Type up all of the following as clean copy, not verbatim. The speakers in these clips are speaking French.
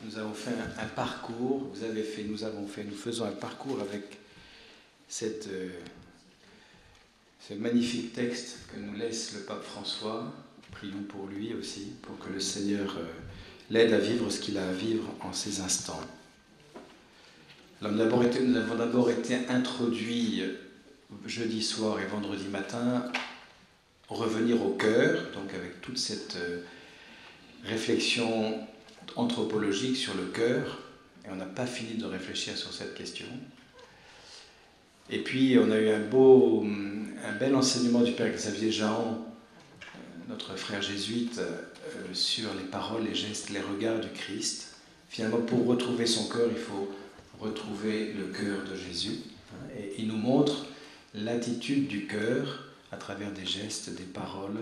nous avons fait un parcours, nous faisons un parcours avec ce magnifique texte que nous laisse le pape François. Prions pour lui aussi, pour que le Seigneur l'aide à vivre ce qu'il a à vivre en ces instants. Alors, nous avons d'abord été introduits jeudi soir et vendredi matin, revenir au cœur, donc avec toute cette réflexion anthropologique sur le cœur, et on n'a pas fini de réfléchir sur cette question. Et puis on a eu un bel enseignement du Père Xavier Jahan, notre frère jésuite, sur les paroles, les gestes, les regards du Christ. Finalement, pour retrouver son cœur, il faut retrouver le cœur de Jésus. Et il nous montre l'attitude du cœur à travers des gestes, des paroles,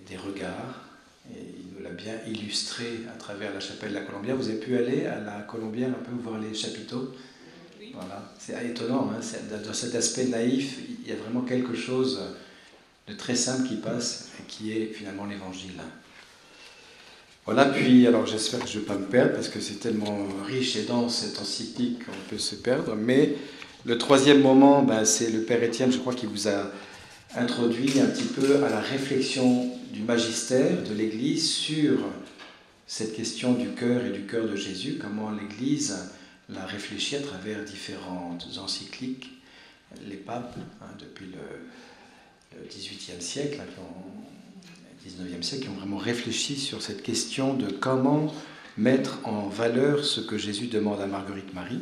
des regards. Et il nous l'a bien illustré à travers la chapelle de la Colombière. Vous avez pu aller à la Colombière un peu voir les chapiteaux? Oui. Voilà. C'est étonnant, hein. Dans cet aspect naïf, il y a vraiment quelque chose de très simple qui passe et qui est finalement l'évangile. Voilà, puis alors j'espère que je ne vais pas me perdre parce que c'est tellement riche et dense cette encyclique qu'on peut se perdre, mais le troisième moment, c'est le Père Étienne, je crois, qui vous a introduit un petit peu à la réflexion du magistère de l'Église sur cette question du cœur et du cœur de Jésus, comment l'Église l'a réfléchi à travers différentes encycliques, les papes, depuis le XVIIIe siècle, XIXe siècle, qui ont vraiment réfléchi sur cette question de comment mettre en valeur ce que Jésus demande à Marguerite Marie.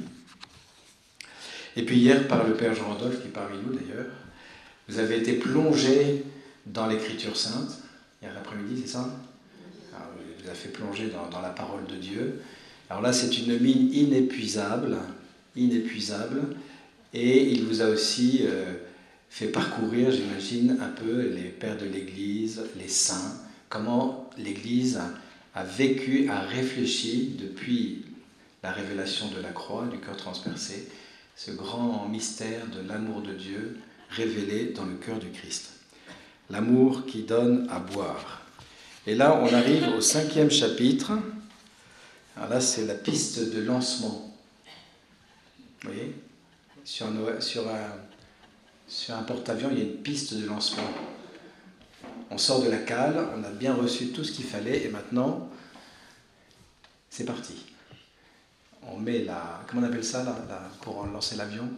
Et puis hier, par le Père Jean-Rodolphe, qui est parmi nous d'ailleurs, vous avez été plongé dans l'Écriture sainte, hier après-midi, c'est ça? Alors, il vous a fait plonger dans la parole de Dieu. Alors là, c'est une mine inépuisable, et il vous a aussi fait parcourir, j'imagine, un peu les pères de l'Église, les saints, comment l'Église a vécu, a réfléchi depuis la révélation de la croix, du cœur transpercé, ce grand mystère de l'amour de Dieu révélé dans le cœur du Christ. L'amour qui donne à boire. Et là, on arrive au 5e chapitre. Alors là, c'est la piste de lancement. Vous voyez ? Sur un porte-avions, il y a une piste de lancement. On sort de la cale, on a bien reçu tout ce qu'il fallait, et maintenant, c'est parti. On met comment on appelle ça, pour lancer l'avion?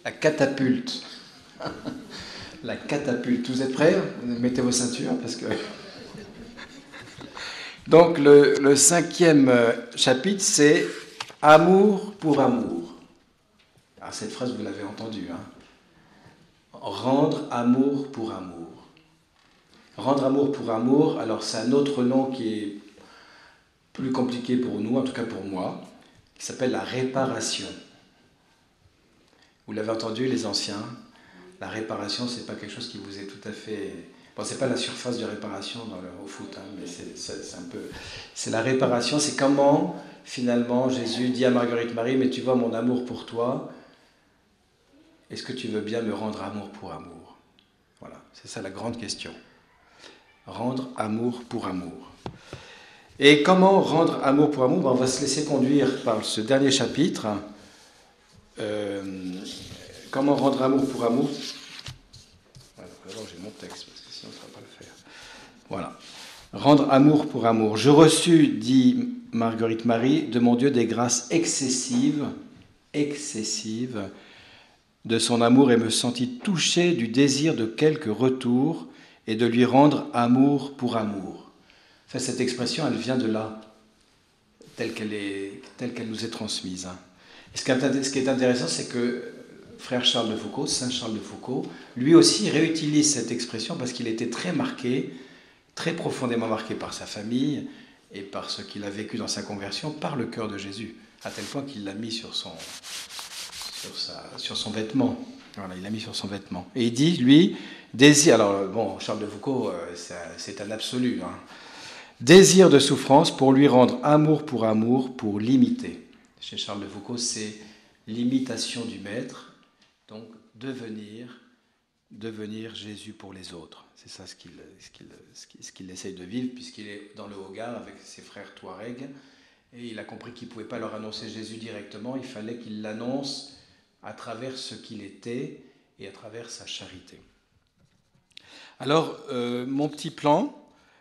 La catapulte. La catapulte. Vous êtes prêts? Mettez vos ceintures, parce que... Donc, le 5e chapitre, c'est « Amour pour amour ». Alors, cette phrase, vous l'avez entendue. Rendre amour pour amour. Rendre amour pour amour, alors c'est un autre nom qui est plus compliqué pour nous, en tout cas pour moi, qui s'appelle la réparation. Vous l'avez entendu, les anciens, la réparation, c'est pas quelque chose qui vous est tout à fait... Bon, c'est pas la surface de réparation au foot, mais c'est un peu... C'est la réparation, c'est comment, finalement, Jésus dit à Marguerite Marie, mais tu vois, mon amour pour toi, est-ce que tu veux bien me rendre amour pour amour? Voilà, c'est ça la grande question. Rendre amour pour amour. Et comment rendre amour pour amour? On va se laisser conduire par ce dernier chapitre. Comment rendre amour pour amour? D'abord, j'ai mon texte, parce que sinon, ça ne va pas le faire. Voilà. Rendre amour pour amour. Je reçus, dit Marguerite Marie, de mon Dieu des grâces excessives de son amour et me sentis touché du désir de quelque retour et de lui rendre amour pour amour. Enfin, cette expression, elle vient de là, telle qu'elle nous est transmise. Et ce qui est intéressant, c'est que frère Charles de Foucauld, Saint Charles de Foucauld, lui aussi réutilise cette expression parce qu'il était très marqué, très profondément marqué par sa famille et par ce qu'il a vécu dans sa conversion, par le cœur de Jésus, à tel point qu'il l'a mis sur son vêtement. Voilà, il l'a mis sur son vêtement. Et il dit, lui, désir... Alors, bon, Charles de Foucauld, c'est un absolu. Désir de souffrance pour lui rendre amour, pour l'imiter. Chez Charles de Foucauld, c'est l'imitation du maître, donc devenir devenir Jésus pour les autres. C'est ça ce qu'il essaye de vivre, puisqu'il est dans le Hogar avec ses frères Touaregs, et il a compris qu'il ne pouvait pas leur annoncer Jésus directement, il fallait qu'il l'annonce à travers ce qu'il était et à travers sa charité. Alors, mon petit plan,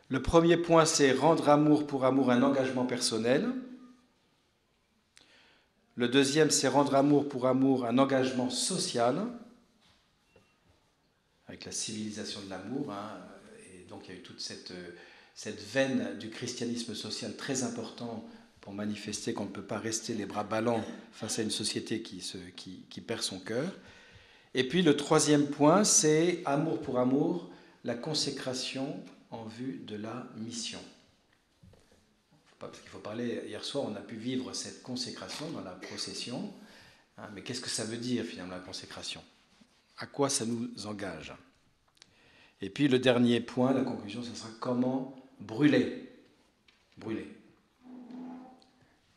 le premier point, c'est rendre amour pour amour un engagement personnel. Le deuxième, c'est rendre amour pour amour un engagement social, avec la civilisation de l'amour. Et donc, il y a eu toute cette veine du christianisme social très important pour manifester qu'on ne peut pas rester les bras ballants face à une société qui perd son cœur. Et puis, le troisième point, c'est amour pour amour, la consécration en vue de la mission. Parce qu'il faut parler, hier soir, on a pu vivre cette consécration dans la procession. Mais qu'est-ce que ça veut dire, finalement, la consécration ? À quoi ça nous engage ? Et puis, le dernier point, la conclusion, ce sera comment brûler. Brûler.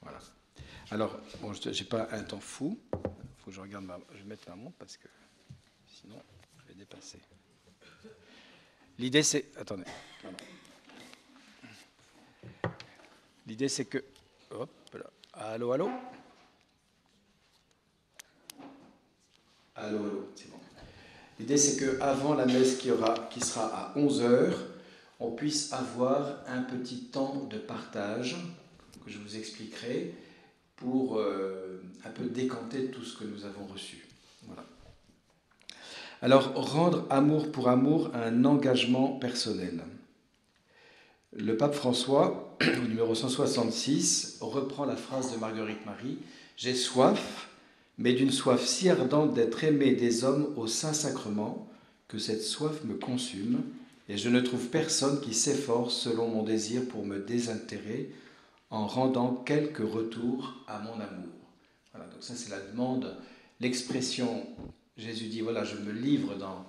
Voilà. Alors, bon, je n'ai pas un temps fou. Il faut que je regarde je vais mettre ma montre parce que sinon, je vais dépasser. L'idée, c'est... Attendez. Pardon. L'idée, c'est que... Hop là. Allô, allô ? Allô, c'est bon. L'idée, c'est qu'avant la messe qui sera à 11h, on puisse avoir un petit temps de partage que je vous expliquerai pour un peu décanter tout ce que nous avons reçu. Voilà. Alors, rendre amour pour amour un engagement personnel. Le pape François, au numéro 166, reprend la phrase de Marguerite Marie « J'ai soif, mais d'une soif si ardente d'être aimé des hommes au Saint-Sacrement que cette soif me consume, et je ne trouve personne qui s'efforce selon mon désir pour me désaltérer en rendant quelque retour à mon amour. » Voilà, donc ça c'est la demande, l'expression, Jésus dit, voilà, je me livre dans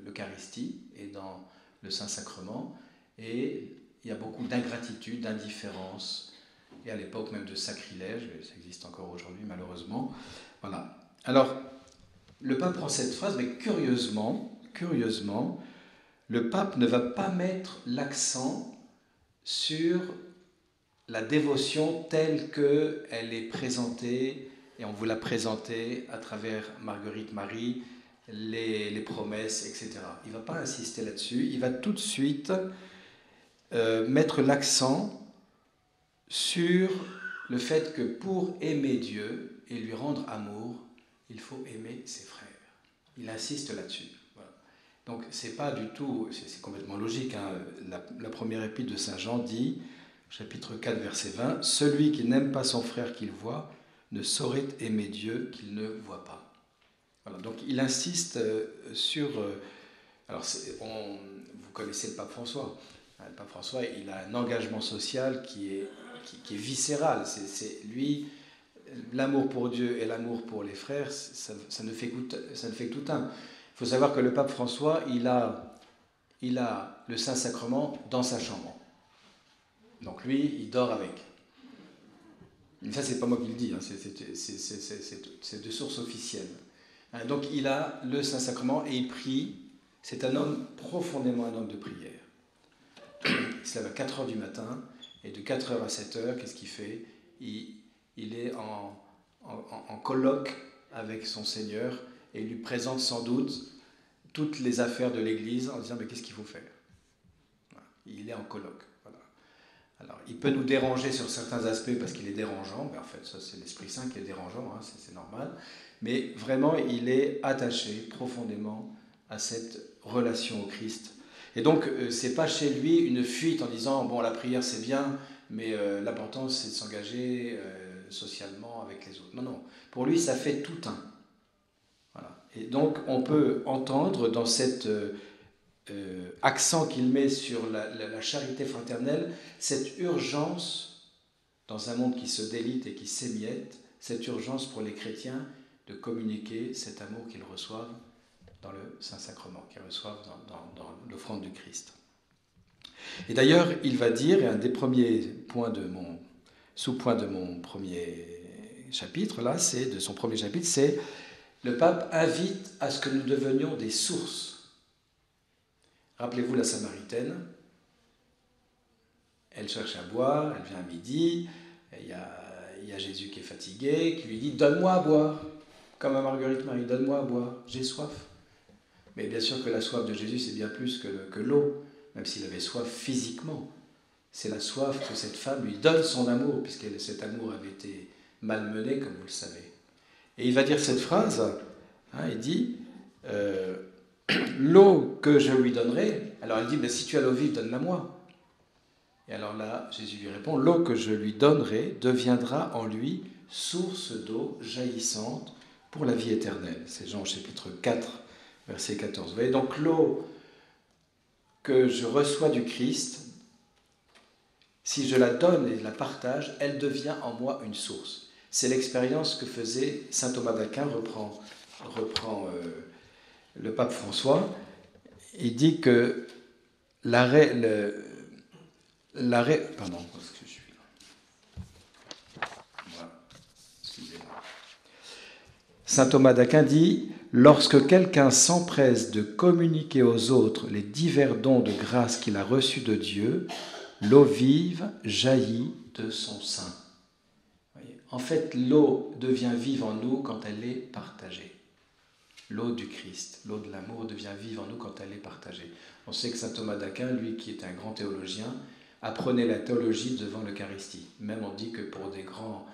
l'Eucharistie et dans le Saint-Sacrement, et il y a beaucoup d'ingratitude, d'indifférence, et à l'époque même de sacrilège, ça existe encore aujourd'hui malheureusement. Voilà. Alors, le pape prend cette phrase, mais curieusement, le pape ne va pas mettre l'accent sur la dévotion telle qu'elle est présentée, et on vous l'a présentée à travers Marguerite Marie, les promesses, etc. Il ne va pas insister là-dessus, il va tout de suite mettre l'accent sur le fait que pour aimer Dieu et lui rendre amour, il faut aimer ses frères. Il insiste là-dessus. Voilà. Donc c'est pas du tout, c'est complètement logique. La première épître de Saint Jean dit, chapitre 4, verset 20, « Celui qui n'aime pas son frère qu'il voit ne saurait aimer Dieu qu'il ne voit pas. » Voilà. Donc il insiste sur... alors vous connaissez le pape François. Le pape François, il a un engagement social qui est viscéral. C'est lui, l'amour pour Dieu et l'amour pour les frères, ça ne fait que tout un. Il faut savoir que le pape François, il a le Saint-Sacrement dans sa chambre. Donc lui, il dort avec. Mais ça, c'est pas moi qui le dis, c'est de source officielle. Donc il a le Saint-Sacrement et il prie. C'est un homme, profondément un homme de prière. Il se lève à 4h du matin, et de 4h à 7h, qu'est-ce qu'il fait ? Il est en colloque avec son Seigneur, et il lui présente sans doute toutes les affaires de l'Église, en disant, mais qu'est-ce qu'il faut faire ? Voilà. Il est en colloque. Voilà. Alors, il peut nous déranger sur certains aspects, parce qu'il est dérangeant, mais en fait, ça c'est l'Esprit Saint qui est dérangeant, c'est normal, mais vraiment, il est attaché profondément à cette relation au Christ. Et donc, ce n'est pas chez lui une fuite en disant « bon, la prière c'est bien, mais l'important c'est de s'engager socialement avec les autres ». Non, non. Pour lui, ça fait tout un. Voilà. Et donc, on peut entendre dans cet accent qu'il met sur la charité fraternelle, cette urgence, dans un monde qui se délite et qui s'émiette, cette urgence pour les chrétiens de communiquer cet amour qu'ils reçoivent dans le Saint-Sacrement, qu'ils reçoivent dans l'offrande du Christ. Et d'ailleurs, il va dire, et un des premiers sous-points de mon premier chapitre, là, de son premier chapitre, c'est le pape invite à ce que nous devenions des sources. Rappelez-vous la Samaritaine, elle cherche à boire, elle vient à midi, il y a Jésus qui est fatigué, qui lui dit « Donne-moi à boire », comme à Marguerite Marie, « Donne-moi à boire, j'ai soif ». Mais bien sûr que la soif de Jésus, c'est bien plus que l'eau, même s'il avait soif physiquement. C'est la soif que cette femme lui donne son amour, puisque cet amour avait été malmené, comme vous le savez. Et il va dire cette phrase, il dit l'eau que je lui donnerai, alors elle dit, si tu as l'eau vive, donne-la-moi. Et alors là, Jésus lui répond, l'eau que je lui donnerai deviendra en lui source d'eau jaillissante pour la vie éternelle. C'est Jean chapitre 4, verset 14. Vous voyez, donc l'eau que je reçois du Christ, si je la donne et la partage, elle devient en moi une source. C'est l'expérience que faisait saint Thomas d'Aquin, reprend le pape François. Il dit que saint Thomas d'Aquin dit « Lorsque quelqu'un s'empresse de communiquer aux autres les divers dons de grâce qu'il a reçus de Dieu, l'eau vive jaillit de son sein. » En fait, l'eau devient vive en nous quand elle est partagée. L'eau du Christ, l'eau de l'amour devient vive en nous quand elle est partagée. On sait que saint Thomas d'Aquin, lui qui est un grand théologien, apprenait la théologie devant l'Eucharistie. Même on dit que pour des grands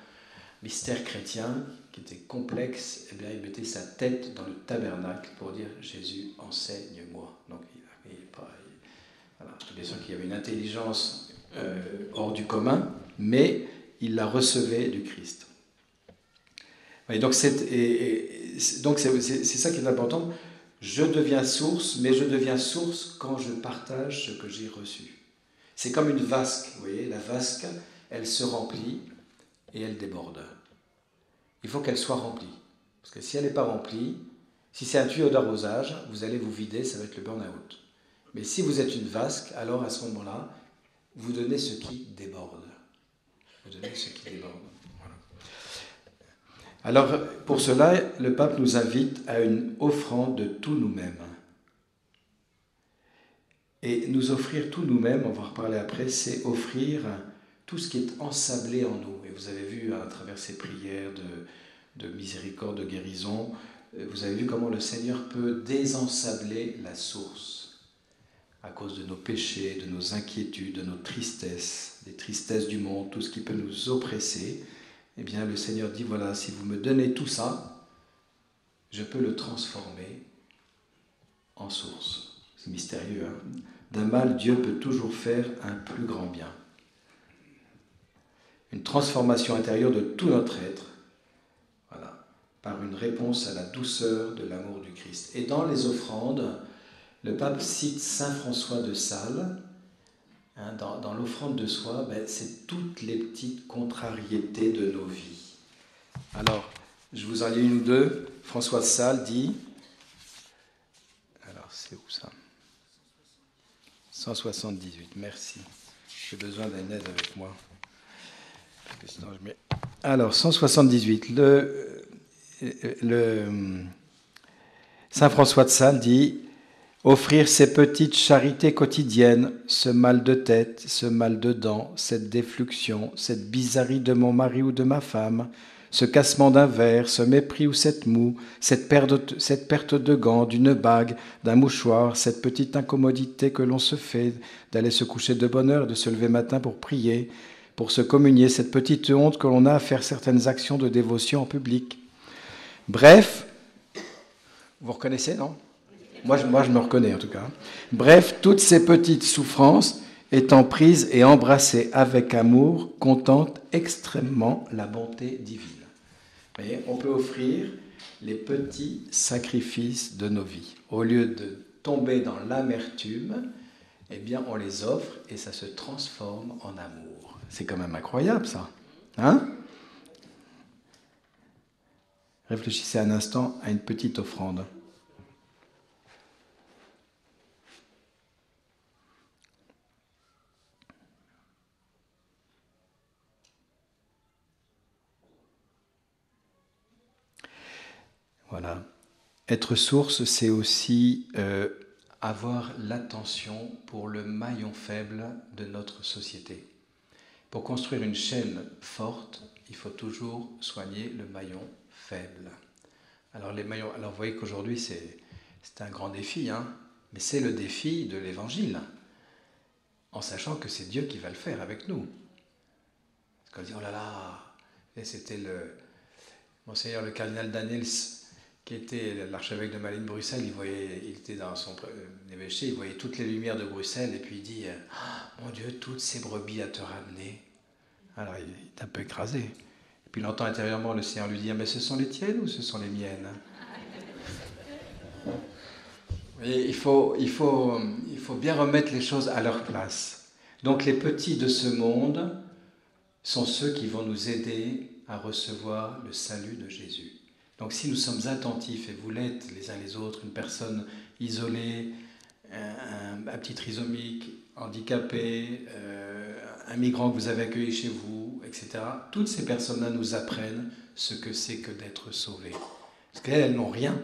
mystères chrétiens qui étaient complexes, eh bien, il mettait sa tête dans le tabernacle pour dire « Jésus, enseigne-moi ». Donc, voilà. Bien sûr qu'il y avait une intelligence hors du commun, mais il la recevait du Christ. Et donc c'est ça qui est important. Je deviens source, mais je deviens source quand je partage ce que j'ai reçu. C'est comme une vasque, vous voyez, la vasque, elle se remplit et elle déborde. Il faut qu'elle soit remplie. Parce que si elle n'est pas remplie, si c'est un tuyau d'arrosage, vous allez vous vider, ça va être le burn-out. Mais si vous êtes une vasque, alors à ce moment-là, vous donnez ce qui déborde. Vous donnez ce qui déborde. Voilà. Alors, pour cela, le pape nous invite à une offrande de tout nous-mêmes. Et nous offrir tout nous-mêmes, on va en reparler après, c'est offrir tout ce qui est ensablé en nous. Et vous avez vu à travers ces prières de miséricorde, de guérison, vous avez vu comment le Seigneur peut désensabler la source à cause de nos péchés, de nos inquiétudes, de nos tristesses, des tristesses du monde, tout ce qui peut nous oppresser. Eh bien, le Seigneur dit, voilà, si vous me donnez tout ça, je peux le transformer en source. C'est mystérieux, hein ? D'un mal, Dieu peut toujours faire un plus grand bien. Une transformation intérieure de tout notre être, voilà, par une réponse à la douceur de l'amour du Christ. Et dans les offrandes, le pape cite saint François de Sales. Hein, dans l'offrande de soi, c'est toutes les petites contrariétés de nos vies. Alors, je vous en lis une ou deux. François de Sales dit, alors c'est où ça ? 178, merci. J'ai besoin d'une aide avec moi. Alors, 178, Saint François de Sales dit « Offrir ces petites charités quotidiennes, ce mal de tête, ce mal de dents, cette défluxion, cette bizarrerie de mon mari ou de ma femme, ce cassement d'un verre, ce mépris ou cette moue, cette perte de gants, d'une bague, d'un mouchoir, cette petite incommodité que l'on se fait d'aller se coucher de bonne heure et de se lever matin pour prier, pour se communier, cette petite honte que l'on a à faire certaines actions de dévotion en public. Bref, vous reconnaissez, non ? Moi, je me reconnais en tout cas. Bref, toutes ces petites souffrances étant prises et embrassées avec amour, contentent extrêmement la bonté divine. Vous voyez, on peut offrir les petits sacrifices de nos vies. Au lieu de tomber dans l'amertume, eh bien, on les offre et ça se transforme en amour. C'est quand même incroyable, ça. Hein ? Réfléchissez un instant à une petite offrande. Voilà. Être source, c'est aussi avoir l'attention pour le maillon faible de notre société. Pour construire une chaîne forte, il faut toujours soigner le maillon faible. Alors vous voyez qu'aujourd'hui c'est un grand défi, hein, mais c'est le défi de l'Évangile, en sachant que c'est Dieu qui va le faire avec nous. Parce qu'on dit, oh là là, et c'était Monseigneur le cardinal Danels, qui était l'archevêque de Malines-Bruxelles, il était dans son évêché, il voyait toutes les lumières de Bruxelles, et puis il dit, mon Dieu, toutes ces brebis à te ramener. Alors il est un peu écrasé. Et puis il entend intérieurement le Seigneur lui dire, mais ce sont les tiennes ou ce sont les miennes? Et il faut bien remettre les choses à leur place. Donc les petits de ce monde sont ceux qui vont nous aider à recevoir le salut de Jésus. Donc si nous sommes attentifs, et vous l'êtes les uns les autres, une personne isolée, un petit trisomique, handicapé, un migrant que vous avez accueilli chez vous, etc., toutes ces personnes-là nous apprennent ce que c'est que d'être sauvées. Parce qu'elles n'ont rien.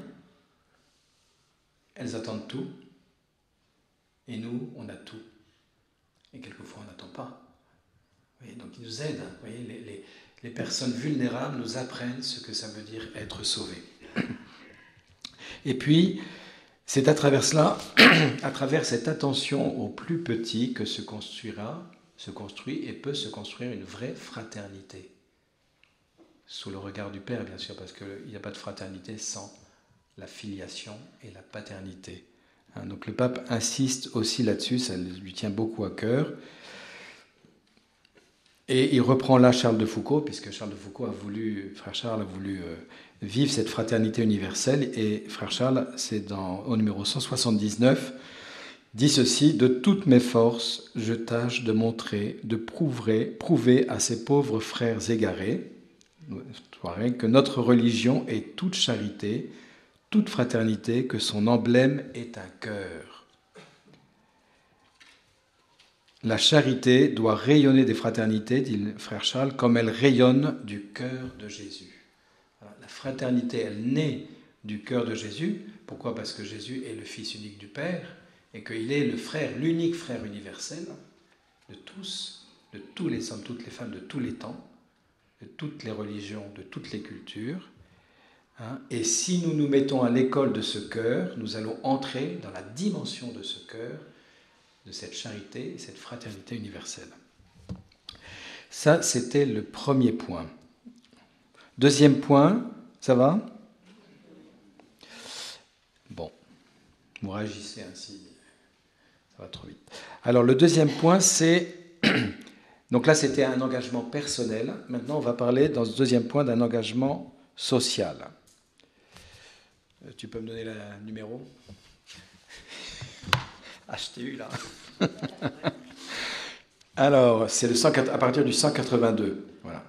Elles attendent tout. Et nous, on a tout. Et quelquefois, on n'attend pas. Voyez, donc ils nous aident. Voyez, les personnes vulnérables nous apprennent ce que ça veut dire être sauvé. Et puis, c'est à travers cela, à travers cette attention aux plus petits, que se construit et peut se construire une vraie fraternité. Sous le regard du Père, bien sûr, parce qu'il n'y a pas de fraternité sans la filiation et la paternité. Donc le pape insiste aussi là-dessus, ça lui tient beaucoup à cœur. Et il reprend là Charles de Foucault, puisque Charles de Foucault Frère Charles a voulu vivre cette fraternité universelle, et Frère Charles, c'est au numéro 179, dit ceci: « De toutes mes forces, je tâche de montrer, de prouver à ces pauvres frères égarés que notre religion est toute charité, toute fraternité, que son emblème est un cœur. La charité doit rayonner des fraternités, dit le frère Charles, comme elle rayonne du cœur de Jésus. » Voilà, la fraternité, elle naît du cœur de Jésus. Pourquoi ? Parce que Jésus est le Fils unique du Père et qu'il est le frère, l'unique frère universel de tous les hommes, toutes les femmes de tous les temps, de toutes les religions, de toutes les cultures. Et si nous nous mettons à l'école de ce cœur, nous allons entrer dans la dimension de ce cœur, de cette charité et cette fraternité universelle. Ça, c'était le premier point. Deuxième point, ça va ? Bon, vous réagissez ainsi, ça va trop vite. Alors, le deuxième point, c'est... Donc là, c'était un engagement personnel. Maintenant, on va parler, dans ce deuxième point, d'un engagement social. Tu peux me donner le numéro ? HTU, là. Alors, c'est à partir du 182. Voilà.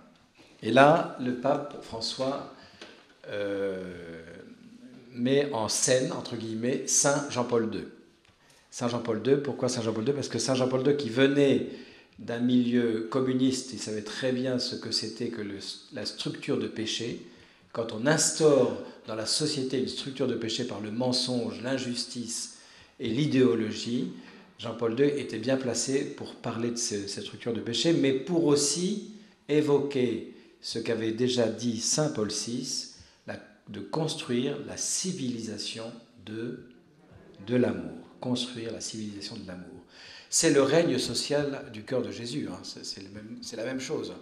Et là, le pape François met en scène, entre guillemets, Saint Jean-Paul II. Saint Jean-Paul II, pourquoi Saint Jean-Paul II ? Parce que Saint Jean-Paul II, qui venait d'un milieu communiste, il savait très bien ce que c'était que la structure de péché. Quand on instaure dans la société une structure de péché par le mensonge, l'injustice et l'idéologie, Jean-Paul II était bien placé pour parler de cette structure de péché, mais pour aussi évoquer ce qu'avait déjà dit saint Paul VI, de construire la civilisation de l'amour. Construire la civilisation de l'amour. C'est le règne social du cœur de Jésus, hein. C'est la même chose.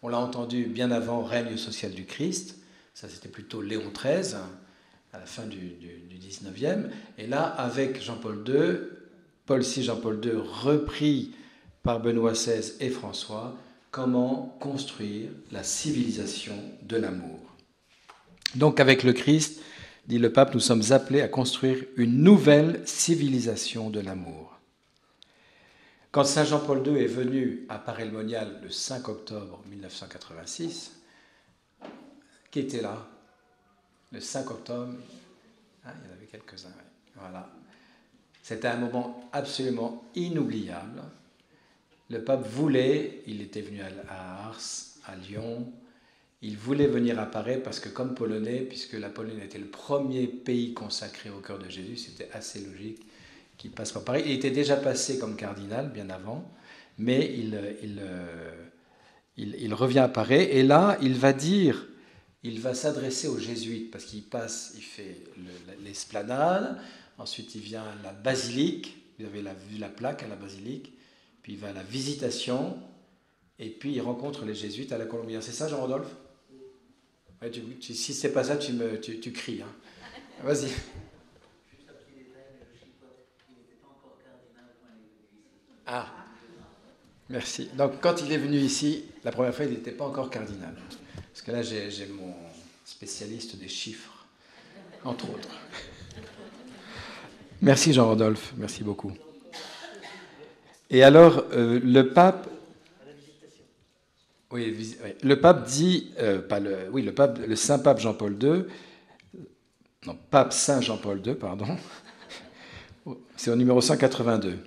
On l'a entendu bien avant, règne social du Christ. Ça, c'était plutôt Léon XIII, à la fin du XIXe. Et là, avec Jean-Paul II, Paul VI, Jean-Paul II, repris par Benoît XVI et François, comment construire la civilisation de l'amour. Donc, avec le Christ, dit le pape, nous sommes appelés à construire une nouvelle civilisation de l'amour. Quand Saint Jean-Paul II est venu à Paray-le-Monial le 5 octobre 1986, qui était là, le 5 octobre, il y en avait quelques-uns, voilà. C'était un moment absolument inoubliable. Le pape voulait, il était venu à Ars, à Lyon, Il voulait venir à Paris parce que comme Polonais, puisque la Pologne était le premier pays consacré au cœur de Jésus, c'était assez logique qu'il passe par Paris. Il était déjà passé comme cardinal bien avant, mais il revient à Paris et là, il va s'adresser aux jésuites parce qu'il fait l'esplanade, ensuite il vient à la basilique, vous avez vu la plaque à la basilique, puis il va à la visitation, et puis il rencontre les jésuites à la Colombière. C'est ça, Jean-Rodolphe? Ouais, si c'est pas ça, tu cries. Hein. Vas-y. Juste un petit détail, mais le chicote, il n'était pas encore cardinal quand il est venu ici. Ah, merci. Donc quand il est venu ici, la première fois, il n'était pas encore cardinal. Parce que là, j'ai mon spécialiste des chiffres, entre autres. Merci Jean-Rodolphe, merci beaucoup. Et alors, le pape... Oui, le pape dit... le Saint-Pape Jean-Paul II... Non, Pape Saint Jean-Paul II, pardon. C'est au numéro 182.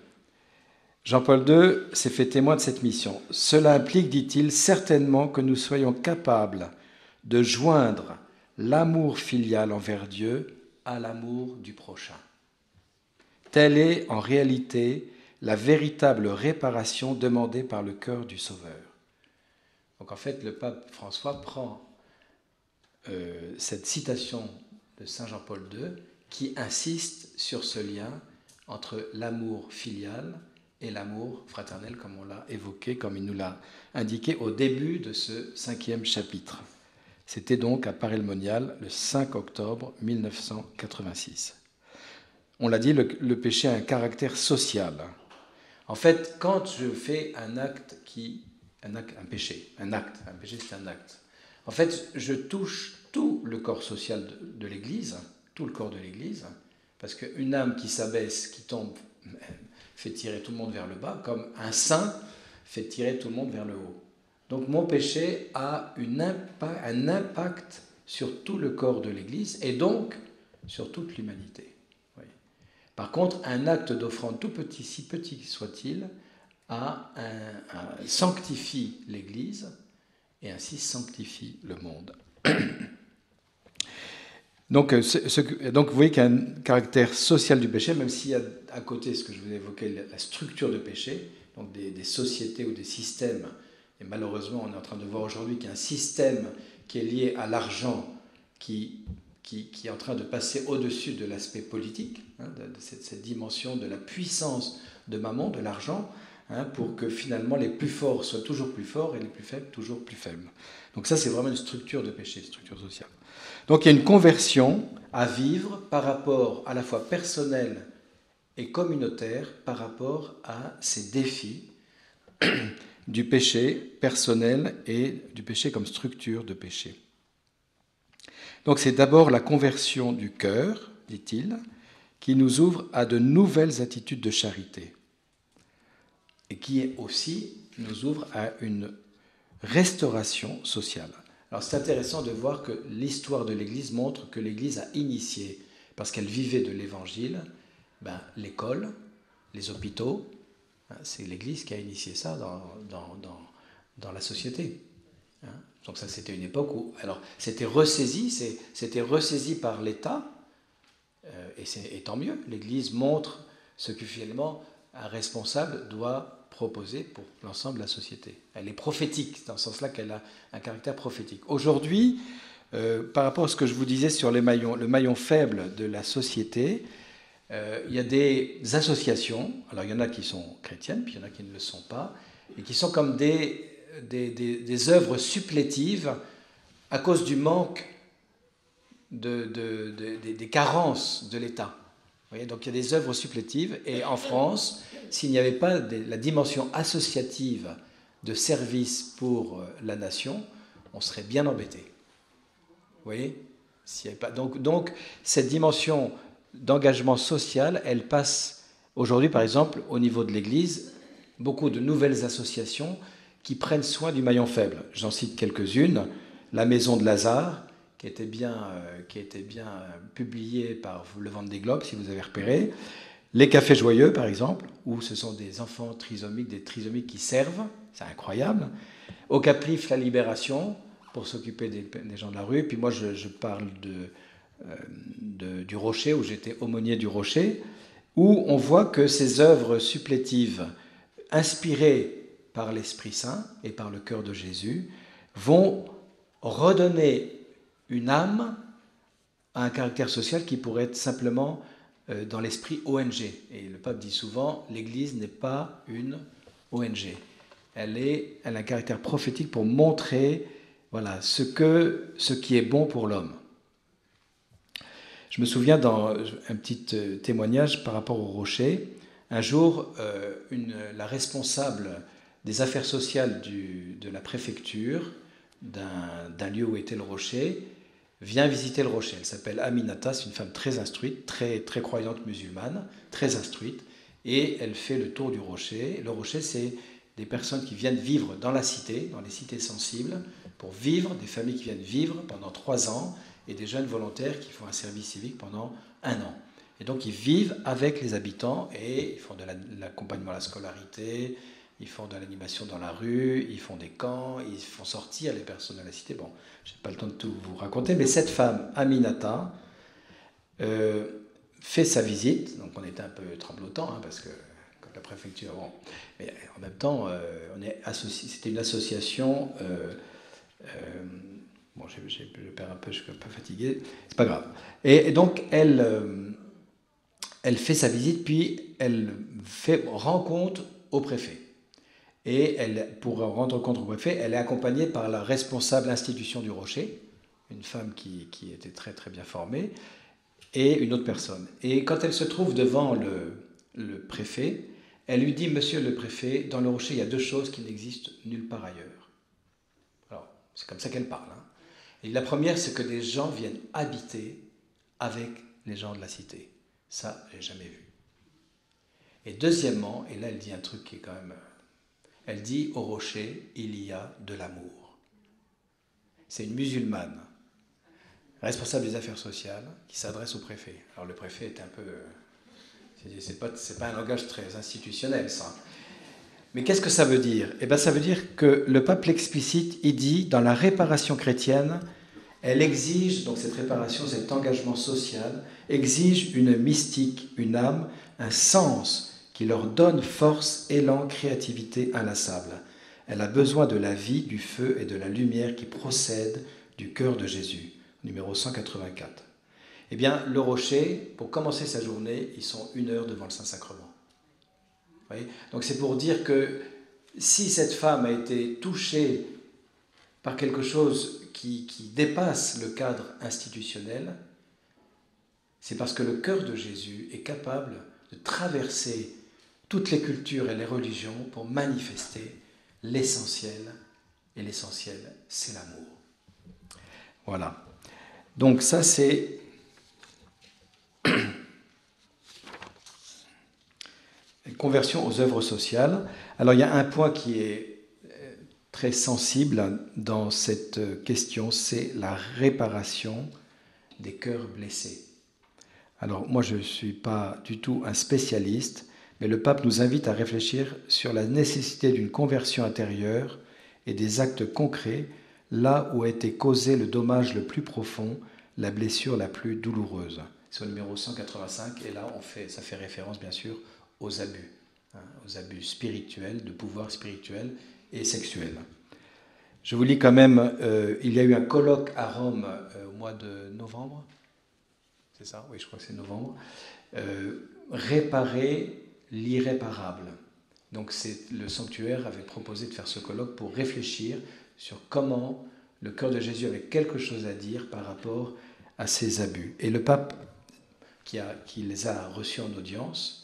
Jean-Paul II s'est fait témoin de cette mission. Cela implique, dit-il, certainement que nous soyons capables de joindre l'amour filial envers Dieu à l'amour du prochain. Telle est en réalité la véritable réparation demandée par le cœur du Sauveur. Donc en fait, le pape François prend cette citation de Saint Jean-Paul II qui insiste sur ce lien entre l'amour filial et l'amour fraternel, comme on l'a évoqué, comme il nous l'a indiqué au début de ce 5e chapitre. C'était donc à Paray-le-Monial le 5 octobre 1986. On l'a dit, le péché a un caractère social. En fait, quand je fais un péché c'est un acte. En fait, je touche tout le corps social de l'Église, tout le corps de l'Église, parce qu'une âme qui s'abaisse, qui tombe, fait tirer tout le monde vers le bas, comme un saint fait tirer tout le monde vers le haut. Donc mon péché a un impact sur tout le corps de l'Église et donc sur toute l'humanité. Oui. Par contre, un acte d'offrande tout petit, si petit soit-il, sanctifie l'Église et ainsi sanctifie le monde. Donc vous voyez qu'il y a un caractère social du péché, même s'il y a à côté ce que je vous ai évoqué, la structure de péché, donc des sociétés ou des systèmes. Et malheureusement, on est en train de voir aujourd'hui qu'il y a un système qui est lié à l'argent qui est en train de passer au-dessus de l'aspect politique, de cette dimension de la puissance de mammon, de l'argent, pour que finalement les plus forts soient toujours plus forts et les plus faibles toujours plus faibles. Donc ça, c'est vraiment une structure de péché, une structure sociale. Donc il y a une conversion à vivre par rapport à la fois personnel et communautaire, par rapport à ces défis du péché personnel et du péché comme structure de péché. Donc c'est d'abord la conversion du cœur, dit-il, qui nous ouvre à de nouvelles attitudes de charité et qui aussi nous ouvre à une restauration sociale. Alors c'est intéressant de voir que l'histoire de l'Église montre que l'Église a initié, parce qu'elle vivait de l'Évangile, l'école, les hôpitaux. C'est l'Église qui a initié ça dans la société. Donc ça, c'était une époque où... Alors, c'était ressaisi par l'État, et tant mieux. L'Église montre ce que finalement un responsable doit proposer pour l'ensemble de la société. Elle est prophétique, c'est dans ce sens-là qu'elle a un caractère prophétique. Aujourd'hui, par rapport à ce que je vous disais sur le maillon faible de la société, il y a des associations, alors il y en a qui sont chrétiennes, puis il y en a qui ne le sont pas, et qui sont comme des œuvres supplétives à cause du manque des carences de l'État. Vous voyez, donc il y a des œuvres supplétives, et en France, s'il n'y avait pas la dimension associative de service pour la nation, on serait bien embêté. Vous voyez, s'il n'y avait pas... Donc cette dimension d'engagement social, elle passe aujourd'hui, par exemple, au niveau de l'Église, beaucoup de nouvelles associations qui prennent soin du maillon faible. J'en cite quelques-unes. La Maison de Lazare, qui a été bien publiée par le Vendée Globe, si vous avez repéré. Les Cafés Joyeux, par exemple, où ce sont des enfants trisomiques, des trisomiques qui servent, c'est incroyable. Au Caplif, la Libération, pour s'occuper des gens de la rue. Puis moi, je parle du Rocher, où j'étais aumônier du Rocher, où on voit que ces œuvres supplétives, inspirées par l'Esprit Saint et par le cœur de Jésus, vont redonner une âme à un caractère social qui pourrait être simplement dans l'esprit ONG. Et le pape dit souvent, l'Église n'est pas une ONG. Elle a un caractère prophétique pour montrer voilà, ce qui est bon pour l'homme. Je me souviens dans un petit témoignage par rapport au Rocher. Un jour, la responsable des affaires sociales de la préfecture d'un lieu où était le Rocher vient visiter le Rocher. Elle s'appelle Aminata, c'est une femme très instruite, très, très croyante musulmane, très instruite, et elle fait le tour du Rocher. Le Rocher, c'est des personnes qui viennent vivre dans la cité, dans les cités sensibles, pour vivre, des familles qui viennent vivre pendant 3 ans, et des jeunes volontaires qui font un service civique pendant 1 an. Et donc ils vivent avec les habitants et ils font de l'accompagnement à la scolarité, ils font de l'animation dans la rue, ils font des camps, ils font sortir les personnes de la cité. Bon, je n'ai pas le temps de tout vous raconter, mais cette femme, Aminata, fait sa visite. Donc on était un peu tremblotant, hein, parce que comme la préfecture, bon, mais en même temps, c'était une association. Bon, je perds un peu, je suis un peu fatigué, c'est pas grave. Et donc, elle fait sa visite, puis elle rend compte au préfet. Et pour rendre compte au préfet, elle est accompagnée par la responsable institution du Rocher, une femme qui était très très bien formée, et une autre personne. Et quand elle se trouve devant le préfet, elle lui dit, monsieur le préfet, dans le Rocher, il y a 2 choses qui n'existent nulle part ailleurs. Alors, c'est comme ça qu'elle parle, hein. Et la première, c'est que des gens viennent habiter avec les gens de la cité. Ça, je n'ai jamais vu. Et deuxièmement, et là elle dit un truc qui est quand même... Elle dit, au Rocher, il y a de l'amour. C'est une musulmane, responsable des affaires sociales, qui s'adresse au préfet. Alors le préfet est un peu... C'est pas un langage très institutionnel, ça. Mais qu'est-ce que ça veut dire ? Eh bien, ça veut dire que le pape l'explicite, il dit, dans la réparation chrétienne, elle exige, donc cette réparation, cet engagement social, exige une mystique, une âme, un sens qui leur donne force, élan, créativité inlassable. Elle a besoin de la vie, du feu et de la lumière qui procèdent du cœur de Jésus. Numéro 184. Eh bien, le Rocher, pour commencer sa journée, ils sont 1 heure devant le Saint-Sacrement. Vous voyez ? Donc c'est pour dire que si cette femme a été touchée par quelque chose qui dépasse le cadre institutionnel, c'est parce que le cœur de Jésus est capable de traverser toutes les cultures et les religions pour manifester l'essentiel. Et l'essentiel, c'est l'amour. Voilà. Donc ça, c'est... Conversion aux œuvres sociales. Alors il y a un point qui est très sensible dans cette question, c'est la réparation des cœurs blessés. Alors moi je ne suis pas du tout un spécialiste, mais le pape nous invite à réfléchir sur la nécessité d'une conversion intérieure et des actes concrets là où a été causé le dommage le plus profond, la blessure la plus douloureuse. C'est au numéro 185, et là ça fait référence bien sûr aux abus spirituels, de pouvoir spirituel et sexuel. Je vous lis quand même, il y a eu un colloque à Rome au mois de novembre, c'est ça ? Oui, je crois que c'est novembre. Réparer l'irréparable. Donc le sanctuaire avait proposé de faire ce colloque pour réfléchir sur comment le cœur de Jésus avait quelque chose à dire par rapport à ces abus. Et le pape, qui les a reçus en audience,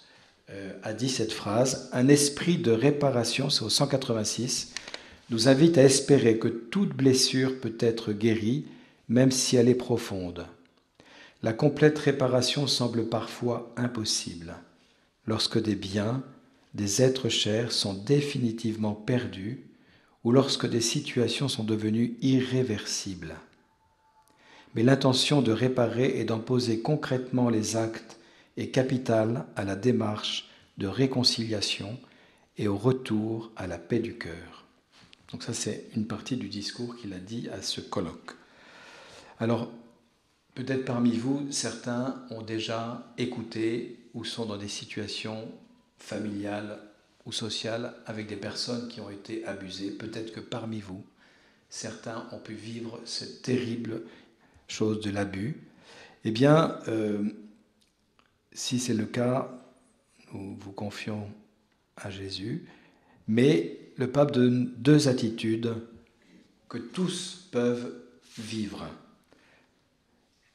a dit cette phrase, « Un esprit de réparation », c'est au 186, nous invite à espérer que toute blessure peut être guérie, même si elle est profonde. La complète réparation semble parfois impossible, lorsque des biens, des êtres chers sont définitivement perdus ou lorsque des situations sont devenues irréversibles. Mais l'intention de réparer et d'en poser concrètement les actes est capitale à la démarche de réconciliation et au retour à la paix du cœur. Donc ça, c'est une partie du discours qu'il a dit à ce colloque. Alors, peut-être parmi vous, certains ont déjà écouté ou sont dans des situations familiales ou sociales avec des personnes qui ont été abusées. Peut-être que parmi vous, certains ont pu vivre cette terrible chose de l'abus. Eh bien, si c'est le cas, nous vous confions à Jésus, mais le pape donne deux attitudes que tous peuvent vivre.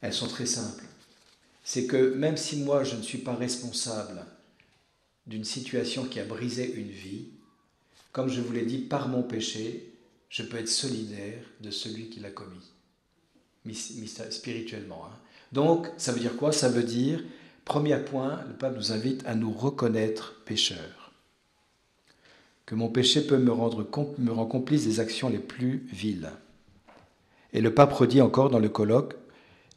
Elles sont très simples. C'est que même si moi je ne suis pas responsable d'une situation qui a brisé une vie, comme je vous l'ai dit, par mon péché, je peux être solidaire de celui qui l'a commis, spirituellement. Donc, ça veut dire quoi? Ça veut dire, premier point, le pape nous invite à nous reconnaître pécheurs. Que mon péché peut me rendre complice des actions les plus viles. Et le pape redit encore dans le colloque,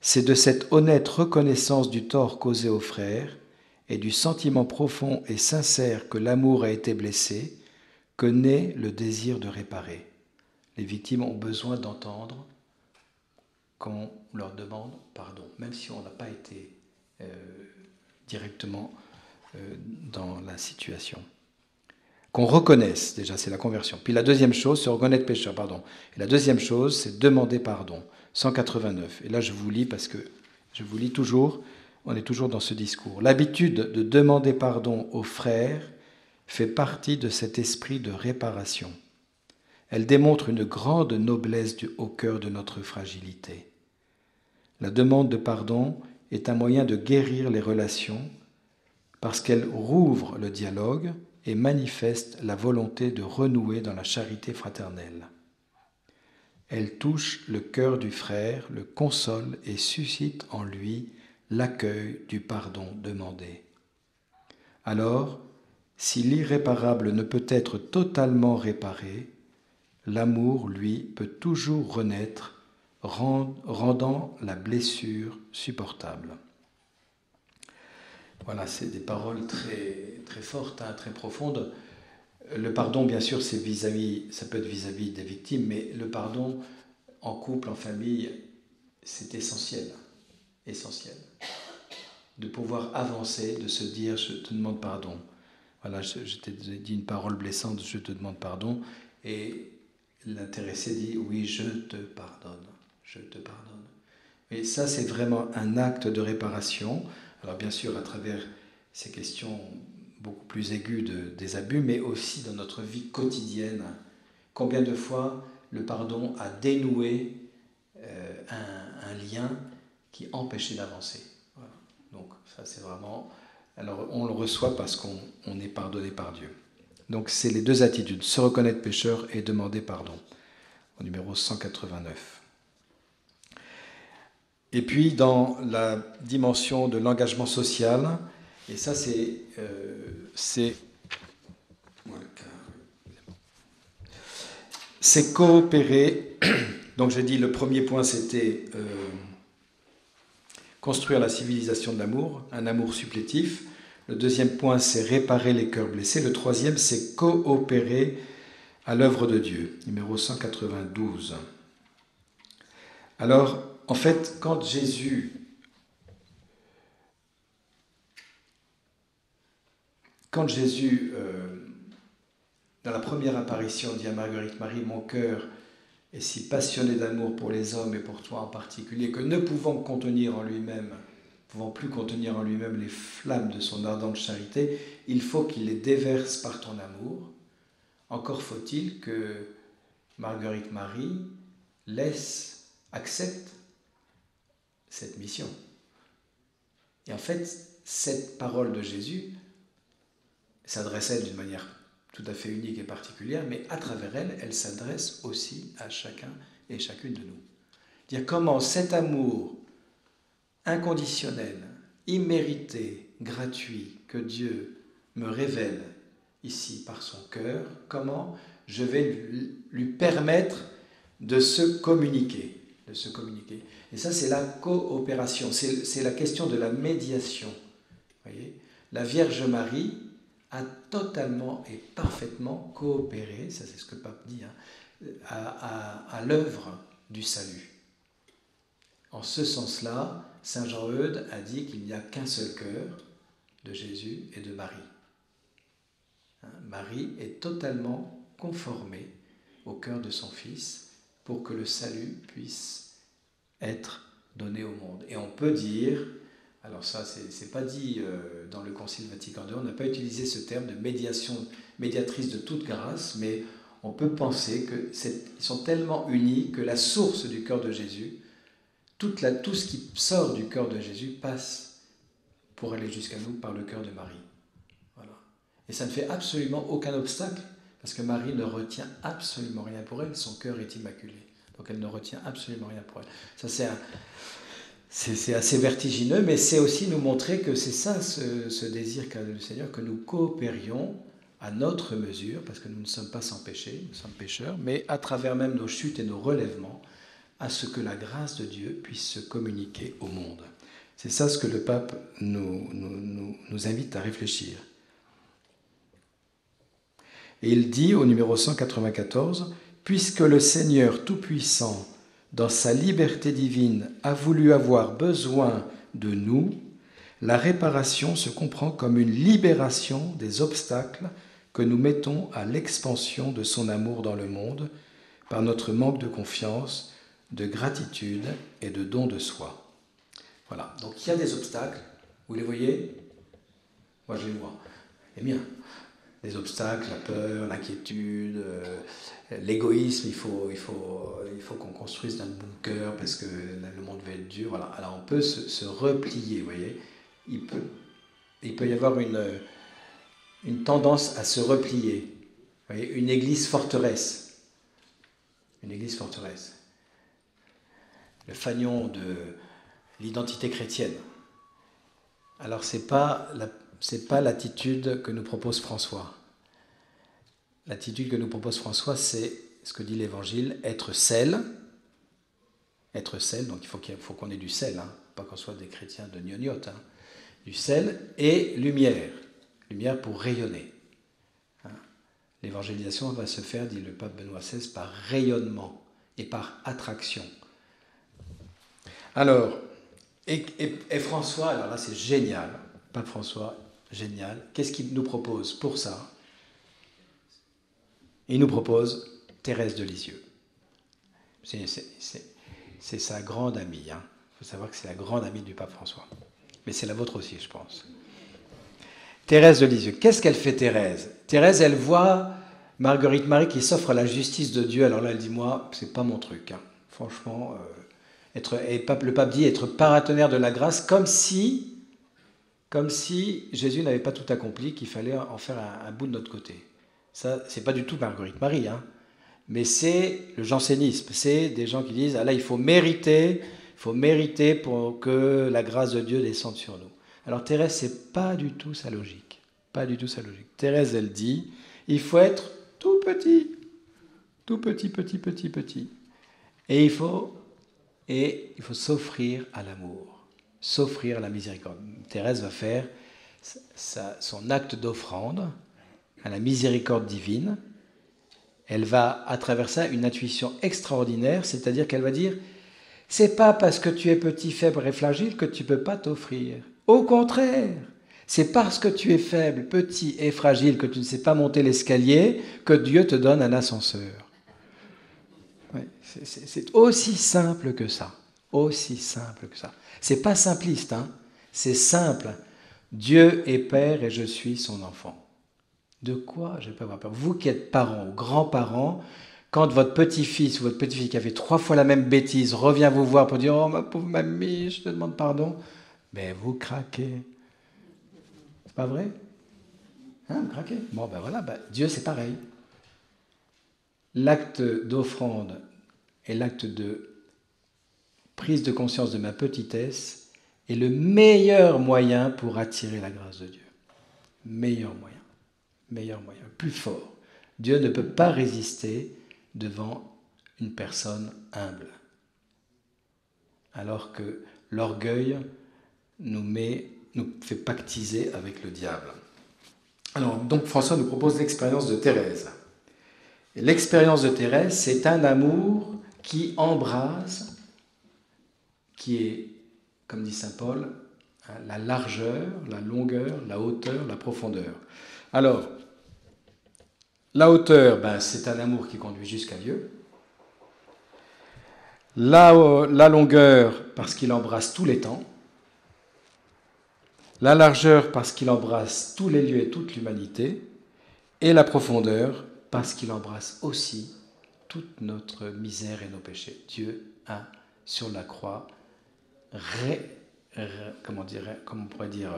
c'est de cette honnête reconnaissance du tort causé aux frères et du sentiment profond et sincère que l'amour a été blessé que naît le désir de réparer. Les victimes ont besoin d'entendre qu'on leur demande pardon, même si on n'a pas été directement dans la situation. Qu'on reconnaisse, déjà, c'est la conversion. Puis la deuxième chose, c'est reconnaître pécheur, pardon. Et la deuxième chose, c'est demander pardon. 189. Et là, je vous lis parce que je vous lis toujours, on est toujours dans ce discours. L'habitude de demander pardon aux frères fait partie de cet esprit de réparation. Elle démontre une grande noblesse au cœur de notre fragilité. La demande de pardon est un moyen de guérir les relations parce qu'elle rouvre le dialogue et manifeste la volonté de renouer dans la charité fraternelle. Elle touche le cœur du frère, le console et suscite en lui l'accueil du pardon demandé. Alors, si l'irréparable ne peut être totalement réparé, l'amour, lui, peut toujours renaître, rendant la blessure supportable. Voilà, c'est des paroles très, très fortes, très profondes. Le pardon, bien sûr, c'est ça peut être vis-à-vis des victimes, mais le pardon en couple, en famille, c'est essentiel. Essentiel. De pouvoir avancer, de se dire « je te demande pardon ». Voilà, je t'ai dit une parole blessante, je te demande pardon. Et l'intéressé dit « oui, je te pardonne, je te pardonne ». Et ça, c'est vraiment un acte de réparation. Alors bien sûr, à travers ces questions beaucoup plus aiguës des abus, mais aussi dans notre vie quotidienne. Combien de fois le pardon a dénoué un lien qui empêchait d'avancer. Voilà. Donc ça, c'est vraiment... Alors on le reçoit parce qu'on est pardonné par Dieu. Donc c'est les deux attitudes, se reconnaître pécheur et demander pardon. Au numéro 189. Et puis dans la dimension de l'engagement social, et ça c'est coopérer. Donc j'ai dit le premier point c'était construire la civilisation de l'amour, un amour supplétif. Le deuxième point c'est réparer les cœurs blessés. Le troisième c'est coopérer à l'œuvre de Dieu, numéro 192. Alors en fait quand Jésus dans la première apparition, dit à Marguerite Marie, mon cœur est si passionné d'amour pour les hommes et pour toi en particulier que ne pouvant plus contenir en lui-même les flammes de son ardente charité, il faut qu'il les déverse par ton amour. Encore faut-il que Marguerite Marie accepte cette mission. Et en fait, cette parole de Jésus s'adresse à elle d'une manière tout à fait unique et particulière, mais à travers elle, elle s'adresse aussi à chacun et chacune de nous. Dire comment cet amour inconditionnel, immérité, gratuit, que Dieu me révèle ici par son cœur, comment je vais lui permettre de se communiquer. Et ça, c'est la coopération, c'est la question de la médiation. Voyez, la Vierge Marie a totalement et parfaitement coopéré, ça c'est ce que le pape dit, à l'œuvre du salut. En ce sens-là, saint Jean-Eudes a dit qu'il n'y a qu'un seul cœur de Jésus et de Marie. Marie est totalement conformée au cœur de son Fils pour que le salut puisse être donné au monde. Et on peut dire, alors ça c'est pas dit dans le Concile Vatican II, on n'a pas utilisé ce terme de médiatrice de toute grâce, mais on peut penser qu'ils sont tellement unis que la source du cœur de Jésus, tout ce qui sort du cœur de Jésus passe pour aller jusqu'à nous par le cœur de Marie. Voilà. Et ça ne fait absolument aucun obstacle, parce que Marie ne retient absolument rien pour elle, son cœur est immaculé. Donc elle ne retient absolument rien pour elle. Ça c'est assez vertigineux, mais c'est aussi nous montrer que c'est ça ce désir qu'a le Seigneur, que nous coopérions à notre mesure, parce que nous ne sommes pas sans péché, nous sommes pécheurs, mais à travers même nos chutes et nos relèvements, à ce que la grâce de Dieu puisse se communiquer au monde. C'est ça ce que le pape nous invite à réfléchir. Et il dit au numéro 194, « Puisque le Seigneur Tout-Puissant, dans sa liberté divine, a voulu avoir besoin de nous, la réparation se comprend comme une libération des obstacles que nous mettons à l'expansion de son amour dans le monde par notre manque de confiance, de gratitude et de don de soi. » Voilà, donc il y a des obstacles, vous les voyez? Moi je les vois, les miens. Les obstacles, la peur, l'inquiétude, l'égoïsme, il faut qu'on construise notre bunker parce que le monde va être dur. Voilà. Alors on peut se replier, vous voyez. Il peut y avoir une tendance à se replier. Vous voyez, une église forteresse. Une église forteresse. Le fanion de l'identité chrétienne. Alors c'est pas l'attitude que nous propose François. L'attitude que nous propose François, c'est ce que dit l'Évangile, être sel. Être sel, donc il faut qu'on ait du sel, hein, pas qu'on soit des chrétiens de gnognottes. Hein. Du sel et lumière. Lumière pour rayonner. Hein. L'évangélisation va se faire, dit le pape Benoît XVI, par rayonnement et par attraction. Alors, et François, alors là c'est génial, pape François, génial. Qu'est-ce qu'il nous propose pour ça? Il nous propose Thérèse de Lisieux. C'est sa grande amie. Hein. Il faut savoir que c'est la grande amie du pape François. Mais c'est la vôtre aussi, je pense. Thérèse de Lisieux. Qu'est-ce qu'elle fait, Thérèse? Thérèse, elle voit Marguerite Marie qui s'offre à la justice de Dieu. Alors là, elle dit, moi, c'est pas mon truc. Hein. Franchement, le pape dit être paratonnerre de la grâce, comme si Jésus n'avait pas tout accompli, qu'il fallait en faire un bout de notre côté. Ça, c'est pas du tout Marguerite Marie, hein, mais c'est le jansénisme. C'est des gens qui disent, ah là, il faut mériter pour que la grâce de Dieu descende sur nous. Alors Thérèse, c'est pas du tout sa logique. Pas du tout sa logique. Thérèse, elle dit, il faut être tout petit. Tout petit, petit, petit, petit. Et il faut s'offrir à l'amour, s'offrir à la miséricorde. Thérèse va faire son acte d'offrande à la miséricorde divine. Elle va, à travers ça, une intuition extraordinaire, c'est-à-dire qu'elle va dire, c'est pas parce que tu es petit, faible et fragile que tu peux pas t'offrir. Au contraire, c'est parce que tu es faible, petit et fragile que tu ne sais pas monter l'escalier que Dieu te donne un ascenseur. Ouais, c'est aussi simple que ça. Aussi simple que ça. C'est pas simpliste, hein. C'est simple. Dieu est Père et je suis son enfant. De quoi je ne vais pas avoir peur? Vous qui êtes parents ou grands-parents, quand votre petit-fils ou votre petite-fille qui a fait 3 fois la même bêtise revient vous voir pour dire « Oh, ma pauvre mamie, je te demande pardon », mais vous craquez. C'est pas vrai? Hein, vous craquez? Bon, ben voilà, Dieu c'est pareil. L'acte d'offrande et l'acte de prise de conscience de ma petitesse est le meilleur moyen pour attirer la grâce de Dieu. Meilleur moyen. Meilleur moyen, plus fort. Dieu ne peut pas résister devant une personne humble. Alors que l'orgueil nous fait pactiser avec le diable. Alors, donc François nous propose l'expérience de Thérèse. Et l'expérience de Thérèse, c'est un amour qui embrase, qui est, comme dit saint Paul, la largeur, la longueur, la hauteur, la profondeur. Alors, la hauteur, c'est un amour qui conduit jusqu'à Dieu. La longueur, parce qu'il embrasse tous les temps. La largeur, parce qu'il embrasse tous les lieux et toute l'humanité. Et la profondeur, parce qu'il embrasse aussi toute notre misère et nos péchés. Dieu a, sur la croix, comment on pourrait dire,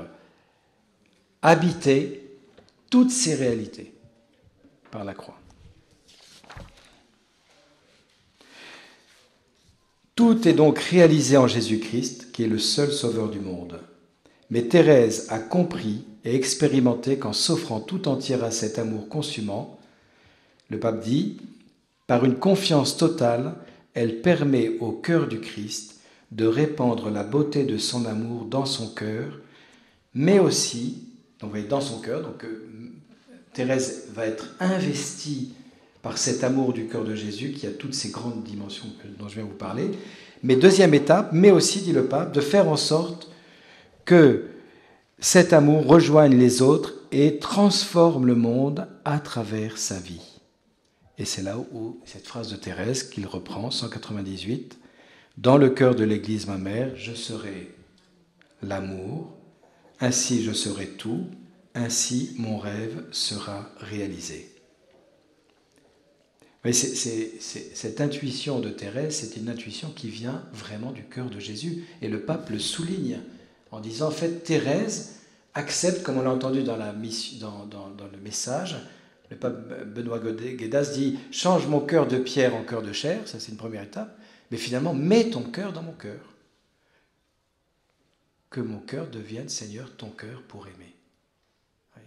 habité toutes ces réalités par la croix. Tout est donc réalisé en Jésus-Christ, qui est le seul sauveur du monde. Mais Thérèse a compris et expérimenté qu'en s'offrant tout entière à cet amour consumant, le pape dit, par une confiance totale, elle permet au cœur du Christ de répandre la beauté de son amour dans son cœur, mais aussi, donc dans son cœur, donc Thérèse va être investie par cet amour du cœur de Jésus qui a toutes ces grandes dimensions dont je viens vous parler. Mais deuxième étape, mais aussi, dit le pape, de faire en sorte que cet amour rejoigne les autres et transforme le monde à travers sa vie. Et c'est là où cette phrase de Thérèse qu'il reprend, 198, « Dans le cœur de l'Église, ma mère, je serai l'amour, ainsi je serai tout, ainsi mon rêve sera réalisé. » Mais cette intuition de Thérèse, c'est une intuition qui vient vraiment du cœur de Jésus. Et le pape le souligne en disant, en fait, Thérèse accepte, comme on l'a entendu dans le message, le pape Benoît Guédas dit « Change mon cœur de pierre en cœur de chair », ça c'est une première étape, mais finalement, mets ton cœur dans mon cœur. Que mon cœur devienne, Seigneur, ton cœur pour aimer. Oui.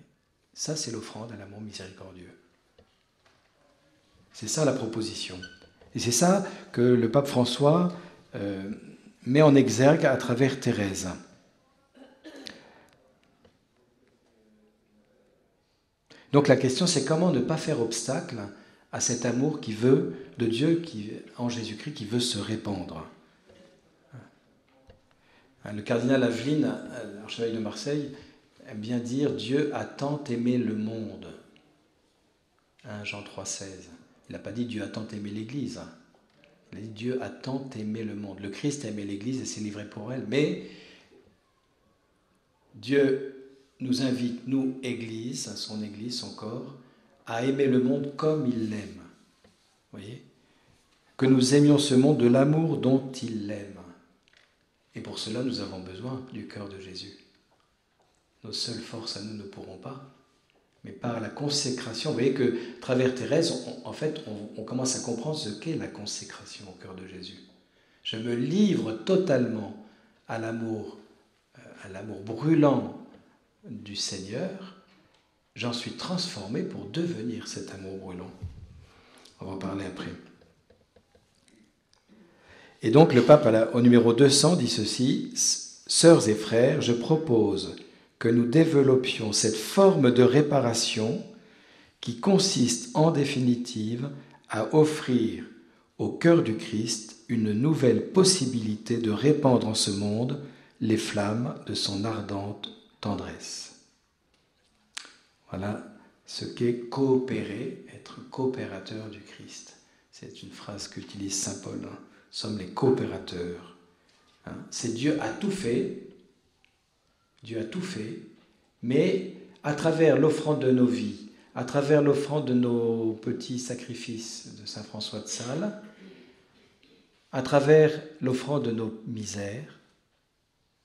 Ça, c'est l'offrande à l'amour miséricordieux. C'est ça la proposition. Et c'est ça que le pape François met en exergue à travers Thérèse. Donc la question, c'est comment ne pas faire obstacle à cet amour qui veut, de Dieu en Jésus-Christ, qui veut se répandre. Le cardinal Aveline, archevêque de Marseille, aime bien dire « Dieu a tant aimé le monde ». 1 Jean 3,16. Il n'a pas dit « Dieu a tant aimé l'Église ». Il a dit « Dieu a tant aimé le monde ». Le Christ a aimé l'Église et s'est livré pour elle. Mais Dieu nous invite, nous, Église, son corps, à aimer le monde comme il l'aime. Vous voyez ? Que nous aimions ce monde de l'amour dont il l'aime. Et pour cela, nous avons besoin du cœur de Jésus. Nos seules forces à nous ne pourront pas. Mais par la consécration, vous voyez que, à travers Thérèse, on commence à comprendre ce qu'est la consécration au cœur de Jésus. Je me livre totalement à l'amour brûlant du Seigneur. J'en suis transformé pour devenir cet amour brûlant. On va en parler après. Et donc le pape, au numéro 200, dit ceci, « Sœurs et frères, je propose que nous développions cette forme de réparation qui consiste en définitive à offrir au cœur du Christ une nouvelle possibilité de répandre en ce monde les flammes de son ardente tendresse. » Voilà ce qu'est coopérer, être coopérateur du Christ. C'est une phrase qu'utilise saint Paul. Nous sommes les coopérateurs. C'est Dieu a tout fait. Dieu a tout fait, mais à travers l'offrande de nos vies, à travers l'offrande de nos petits sacrifices de saint François de Sales, à travers l'offrande de nos misères,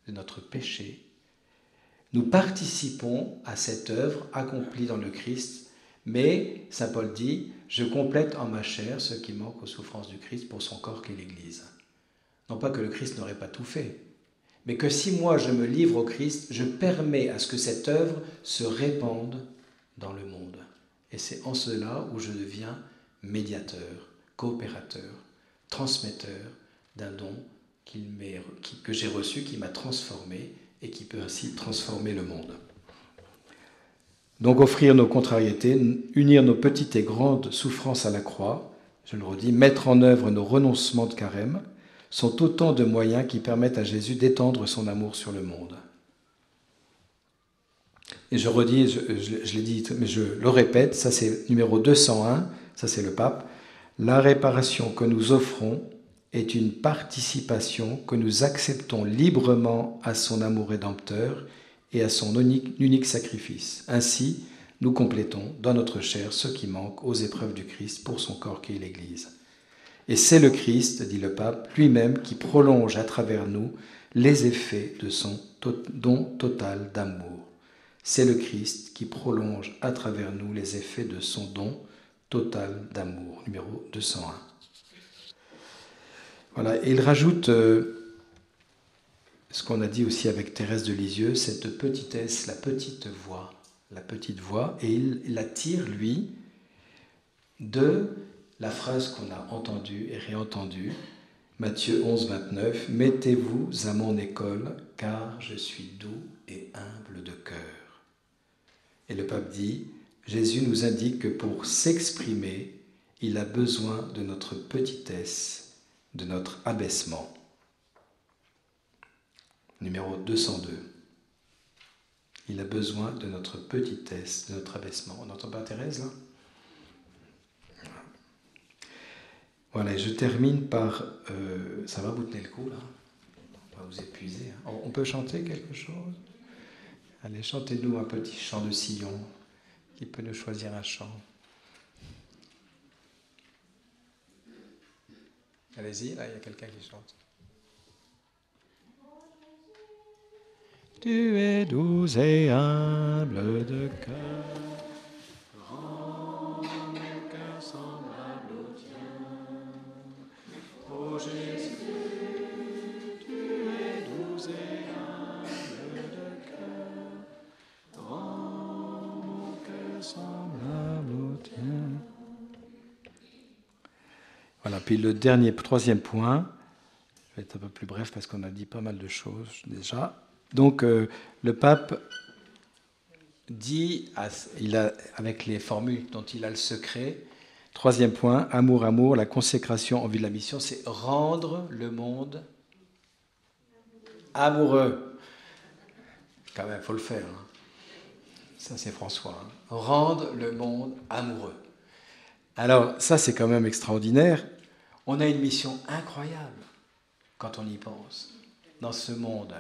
de notre péché, nous participons à cette œuvre accomplie dans le Christ, mais, saint Paul dit, « Je complète en ma chair ce qui manque aux souffrances du Christ pour son corps qu'est l'Église. » Non pas que le Christ n'aurait pas tout fait, mais que si moi je me livre au Christ, je permets à ce que cette œuvre se répande dans le monde. Et c'est en cela où je deviens médiateur, coopérateur, transmetteur d'un don que j'ai reçu, qui m'a transformé et qui peut ainsi transformer le monde. Donc offrir nos contrariétés, unir nos petites et grandes souffrances à la croix, je le redis, mettre en œuvre nos renoncements de carême, sont autant de moyens qui permettent à Jésus d'étendre son amour sur le monde. Et je redis, je l'ai dit, mais je le répète, ça c'est numéro 201, ça c'est le pape. La réparation que nous offrons est une participation que nous acceptons librement à son amour rédempteur et à son unique sacrifice. Ainsi, nous complétons dans notre chair ce qui manque aux épreuves du Christ pour son corps qui est l'Église. Et c'est le Christ, dit le pape, lui-même qui prolonge à travers nous les effets de son don total d'amour. C'est le Christ qui prolonge à travers nous les effets de son don total d'amour, numéro 201. Voilà, et il rajoute ce qu'on a dit aussi avec Thérèse de Lisieux, cette petitesse, la petite voix, et il la tire, lui, de la phrase qu'on a entendue et réentendue, Matthieu 11, 29, « Mettez-vous à mon école, car je suis doux et humble de cœur. » Et le pape dit, Jésus nous indique que pour s'exprimer, il a besoin de notre petitesse, de notre abaissement. Numéro 202. Il a besoin de notre petitesse, de notre abaissement. On n'entend pas Thérèse, là ? Voilà, et je termine par... ça va vous tenir le coup, là ? On va vous épuiser. On peut chanter quelque chose ? Allez, chantez-nous un petit chant de Sillon. Qui peut nous choisir un chant ? Allez-y, là, il y a quelqu'un qui chante. Tu es doux et humble de cœur, rends mon cœur semblable au tien. Ô Jésus, tu es doux et humble de cœur, rends mon cœur semblable au tien. Voilà, puis le troisième point, je vais être un peu plus bref parce qu'on a dit pas mal de choses déjà. Donc le pape dit, avec les formules dont il a le secret, troisième point, amour, la consécration en vue de la mission, c'est rendre le monde amoureux. Quand même, il faut le faire. Hein. Ça, c'est François. Hein. Rendre le monde amoureux. Alors, ça, c'est quand même extraordinaire. On a une mission incroyable quand on y pense. Dans ce monde,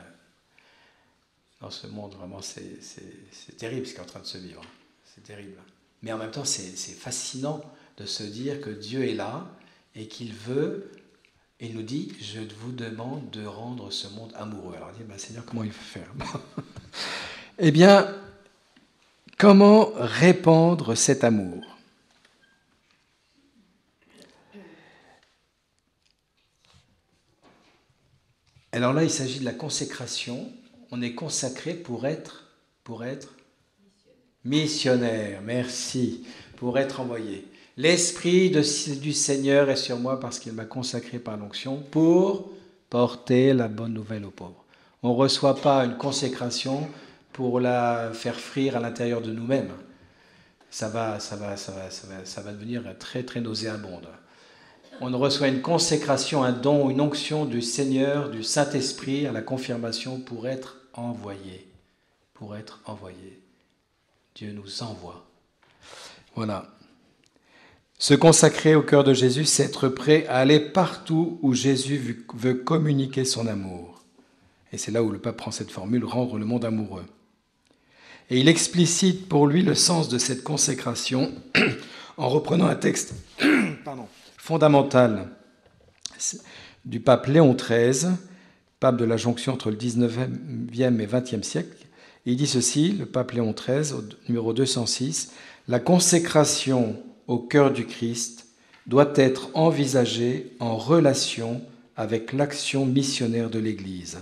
vraiment, c'est terrible ce qui est en train de se vivre. C'est terrible. Mais en même temps, c'est fascinant de se dire que Dieu est là et qu'il veut, et il nous dit, je vous demande de rendre ce monde amoureux. Alors, on dit, Seigneur, comment il faut faire ? Eh bien, comment répandre cet amour ? Alors là, il s'agit de la consécration. On est consacré pour être missionnaire. Merci, pour être envoyé. L'Esprit du Seigneur est sur moi parce qu'il m'a consacré par l'onction pour porter la bonne nouvelle aux pauvres. On ne reçoit pas une consécration pour la faire frire à l'intérieur de nous-mêmes. Ça va devenir très, très nauséabonde. On reçoit une consécration, un don, une onction du Seigneur, du Saint-Esprit à la confirmation pour être envoyé. Pour être envoyé. Dieu nous envoie. Voilà. Se consacrer au cœur de Jésus, c'est être prêt à aller partout où Jésus veut communiquer son amour. Et c'est là où le pape prend cette formule, rendre le monde amoureux. Et il explicite pour lui le sens de cette consécration en reprenant un texte fondamental du pape Léon XIII, pape de la jonction entre le 19e et 20e siècle. Et il dit ceci, le pape Léon XIII, au numéro 206, « La consécration au cœur du Christ doit être envisagée en relation avec l'action missionnaire de l'Église.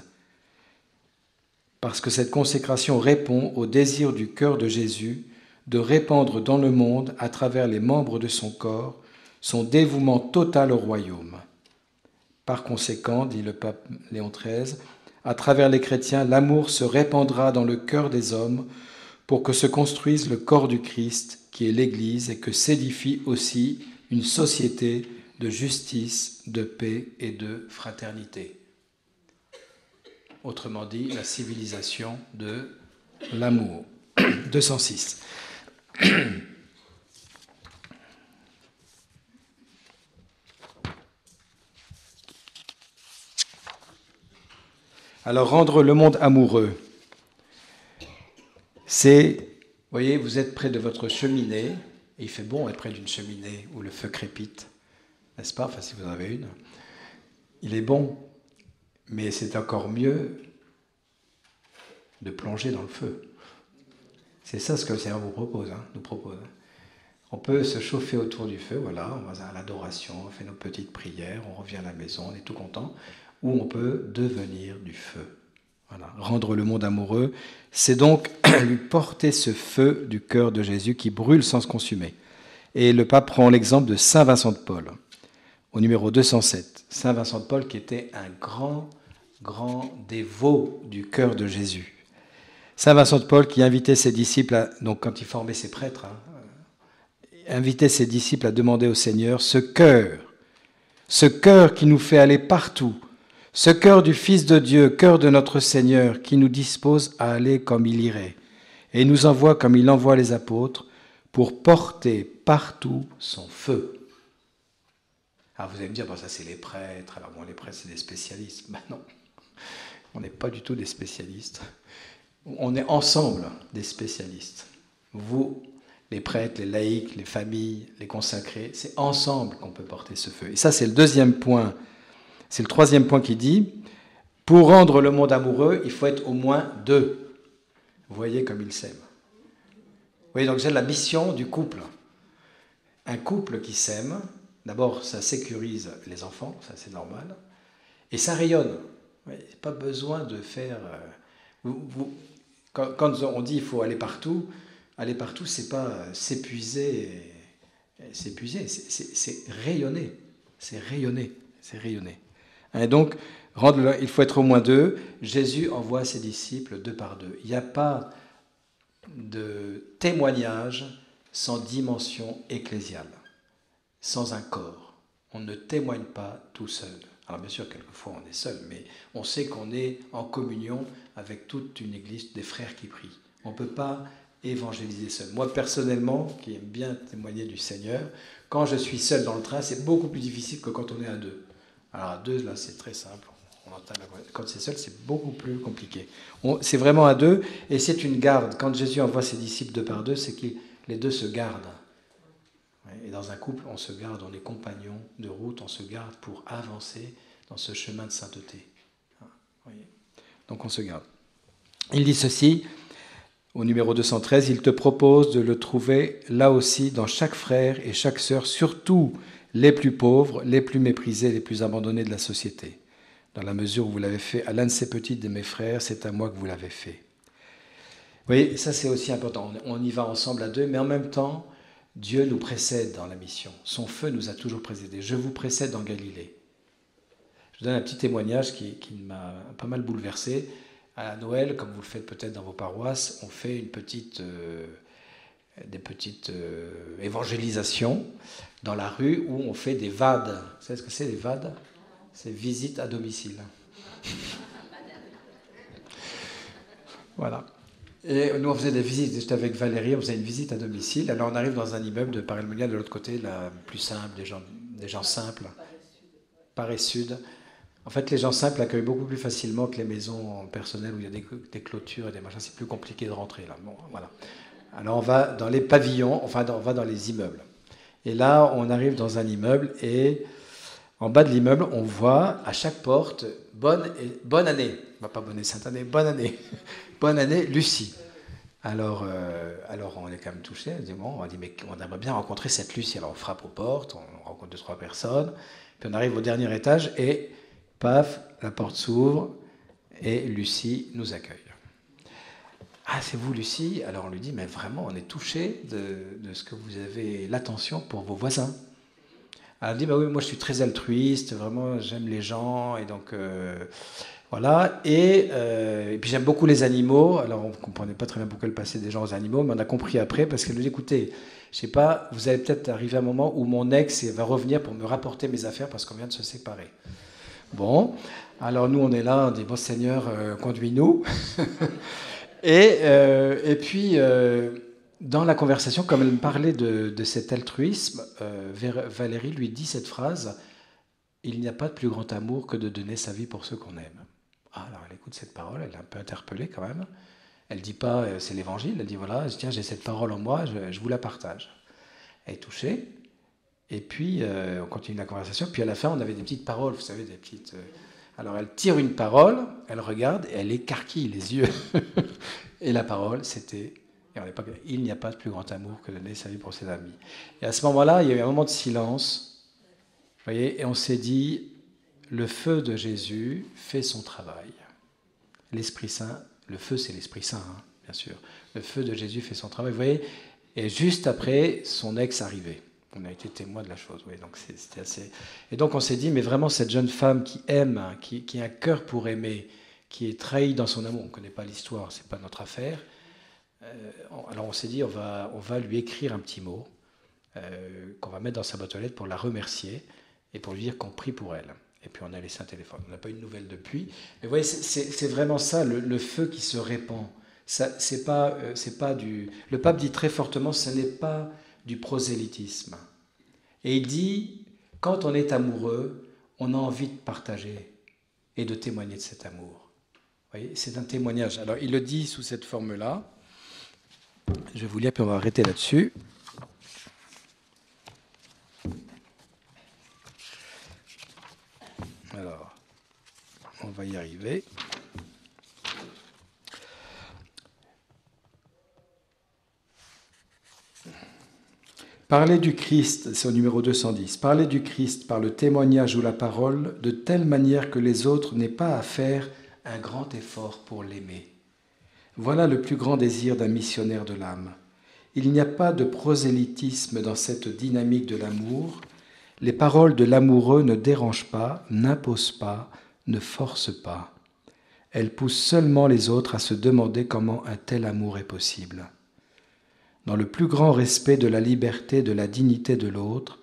Parce que cette consécration répond au désir du cœur de Jésus de répandre dans le monde, à travers les membres de son corps, son dévouement total au royaume. Par conséquent, dit le pape Léon XIII, à travers les chrétiens, l'amour se répandra dans le cœur des hommes pour que se construise le corps du Christ, qui est l'Église, et que s'édifie aussi une société de justice, de paix et de fraternité. Autrement dit, la civilisation de l'amour. 206. Alors, rendre le monde amoureux, c'est, vous voyez, vous êtes près de votre cheminée, et il fait bon être près d'une cheminée où le feu crépite, n'est-ce pas? Enfin, si vous en avez une. Il est bon, mais c'est encore mieux de plonger dans le feu. C'est ça ce que le Seigneur nous propose. On peut se chauffer autour du feu, voilà, on va à l'adoration, on fait nos petites prières, on revient à la maison, on est tout content, ou on peut devenir du feu. Voilà. Rendre le monde amoureux, c'est donc lui porter ce feu du cœur de Jésus qui brûle sans se consumer. Et le pape prend l'exemple de Saint Vincent de Paul, au numéro 207. Saint Vincent de Paul qui était un grand dévot du cœur de Jésus. Saint Vincent de Paul qui invitait ses disciples, donc quand il formait ses prêtres, invitait ses disciples à demander au Seigneur ce cœur qui nous fait aller partout, ce cœur du Fils de Dieu, cœur de notre Seigneur, qui nous dispose à aller comme il irait, et nous envoie comme il envoie les apôtres, pour porter partout son feu. Alors vous allez me dire, bon, ça c'est les prêtres, alors bon, les prêtres c'est des spécialistes. Ben non, on n'est pas du tout des spécialistes. On est ensemble des spécialistes. Vous, les prêtres, les laïcs, les familles, les consacrés, c'est ensemble qu'on peut porter ce feu. Et ça c'est le deuxième point. C'est le troisième point qui dit, pour rendre le monde amoureux, il faut être au moins deux. Vous voyez comme ils s'aiment. Vous voyez, donc c'est la mission du couple. Un couple qui s'aime, d'abord ça sécurise les enfants, ça c'est normal, et ça rayonne. Il n'y a pas besoin de faire... Quand on dit qu'il faut aller partout, c'est pas s'épuiser, c'est rayonner. C'est rayonner. Et donc, il faut être au moins deux. Jésus envoie ses disciples deux par deux. Il n'y a pas de témoignage sans dimension ecclésiale, sans un corps. On ne témoigne pas tout seul. Alors bien sûr, quelquefois on est seul, mais on sait qu'on est en communion avec toute une église, des frères qui prient. On ne peut pas évangéliser seul. Moi, personnellement, qui aime bien témoigner du Seigneur, quand je suis seul dans le train, c'est beaucoup plus difficile que quand on est à deux. Alors à deux, là, c'est très simple. On entend la voix. Quand c'est seul, c'est beaucoup plus compliqué. C'est vraiment à deux, et c'est une garde. Quand Jésus envoie ses disciples deux par deux, c'est que les deux se gardent. Et dans un couple, on se garde, on est compagnons de route, on se garde pour avancer dans ce chemin de sainteté. Donc on se garde. Il dit ceci, au numéro 213, il te propose de le trouver là aussi dans chaque frère et chaque sœur, surtout les plus pauvres, les plus méprisés, les plus abandonnés de la société. Dans la mesure où vous l'avez fait à l'un de ces petits de mes frères, c'est à moi que vous l'avez fait. Vous voyez, ça c'est aussi important. On y va ensemble à deux, mais en même temps, Dieu nous précède dans la mission. Son feu nous a toujours précédés. Je vous précède en Galilée. Je vous donne un petit témoignage qui m'a pas mal bouleversé. À Noël, comme vous le faites peut-être dans vos paroisses, on fait des petites évangélisations dans la rue où on fait des VAD. Vous savez ce que c'est, les VAD? C'est visite à domicile. Voilà. Et nous, on faisait des visites. J'étais avec Valérie, on faisait une visite à domicile. Alors, on arrive dans un immeuble de Paray-le-Monial, de l'autre côté, la plus simple, des gens simples. Paray Sud. En fait, les gens simples accueillent beaucoup plus facilement que les maisons personnelles où il y a des clôtures et des machins. C'est plus compliqué de rentrer, là. Bon, voilà. Alors, on va dans les pavillons, on va dans les immeubles. Et là, on arrive dans un immeuble et en bas de l'immeuble, on voit à chaque porte « Bonne année ». Pas bonne sainte année, bonne année. Bonne année, Lucie. Alors on est quand même touché. On dit, mais on aimerait bien rencontrer cette Lucie. Alors on frappe aux portes, on rencontre 2-3 personnes. Puis on arrive au dernier étage et paf, la porte s'ouvre et Lucie nous accueille. Ah, c'est vous, Lucie? Alors on lui dit, mais vraiment, on est touché de ce que vous avez l'attention pour vos voisins. Alors elle dit, bah oui, moi je suis très altruiste, vraiment j'aime les gens et donc Voilà, et puis j'aime beaucoup les animaux. Alors on ne comprenait pas très bien pourquoi elle passait des gens aux animaux, mais on a compris après parce qu'elle nous dit, écoutez, je sais pas, vous allez peut-être arriver à un moment où mon ex va revenir pour me rapporter mes affaires parce qu'on vient de se séparer. Bon, alors nous on est là, on dit, bon Seigneur, conduis-nous. Et puis, dans la conversation, comme elle me parlait de cet altruisme, Valérie lui dit cette phrase, il n'y a pas de plus grand amour que de donner sa vie pour ceux qu'on aime. Ah, alors elle écoute cette parole, elle est un peu interpellée quand même. Elle ne dit pas c'est l'évangile, elle dit voilà, tiens, j'ai cette parole en moi, je vous la partage. Elle est touchée, et puis on continue la conversation, puis à la fin on avait des petites paroles, vous savez, des petites... alors elle tire une parole, elle regarde, et elle écarquille les yeux. Et la parole, c'était, et à l'époque, il n'y a pas de plus grand amour que de donner sa vie pour ses amis. Et à ce moment-là, il y a eu un moment de silence, vous voyez, et on s'est dit, le feu de Jésus fait son travail. L'Esprit Saint, le feu c'est l'Esprit Saint, hein, bien sûr. Le feu de Jésus fait son travail, vous voyez. Et juste après, son ex arrivait. On a été témoin de la chose, oui. Donc c'était assez. Et donc on s'est dit, mais vraiment cette jeune femme qui aime, hein, qui a un cœur pour aimer, qui est trahie dans son amour. On ne connaît pas l'histoire, c'est pas notre affaire. Alors on s'est dit, on va lui écrire un petit mot qu'on va mettre dans sa boîte aux lettres pour la remercier et pour lui dire qu'on prie pour elle. Et puis on a laissé un téléphone. On n'a pas eu de nouvelles depuis. Mais vous voyez, c'est vraiment ça, le feu qui se répand. C'est pas du. Le pape dit très fortement, ce n'est pas du prosélytisme. Et il dit, quand on est amoureux, on a envie de partager et de témoigner de cet amour. Vous voyez, c'est un témoignage. Alors il le dit sous cette forme-là. Je vais vous lire, puis on va arrêter là-dessus. Alors, on va y arriver. Parler du Christ, c'est au numéro 210. Parler du Christ par le témoignage ou la parole de telle manière que les autres n'aient pas à faire un grand effort pour l'aimer. Voilà le plus grand désir d'un missionnaire de l'âme. Il n'y a pas de prosélytisme dans cette dynamique de l'amour. Les paroles de l'amoureux ne dérangent pas, n'imposent pas, ne forcent pas. Elles poussent seulement les autres à se demander comment un tel amour est possible. Dans le plus grand respect de la liberté, de la dignité de l'autre,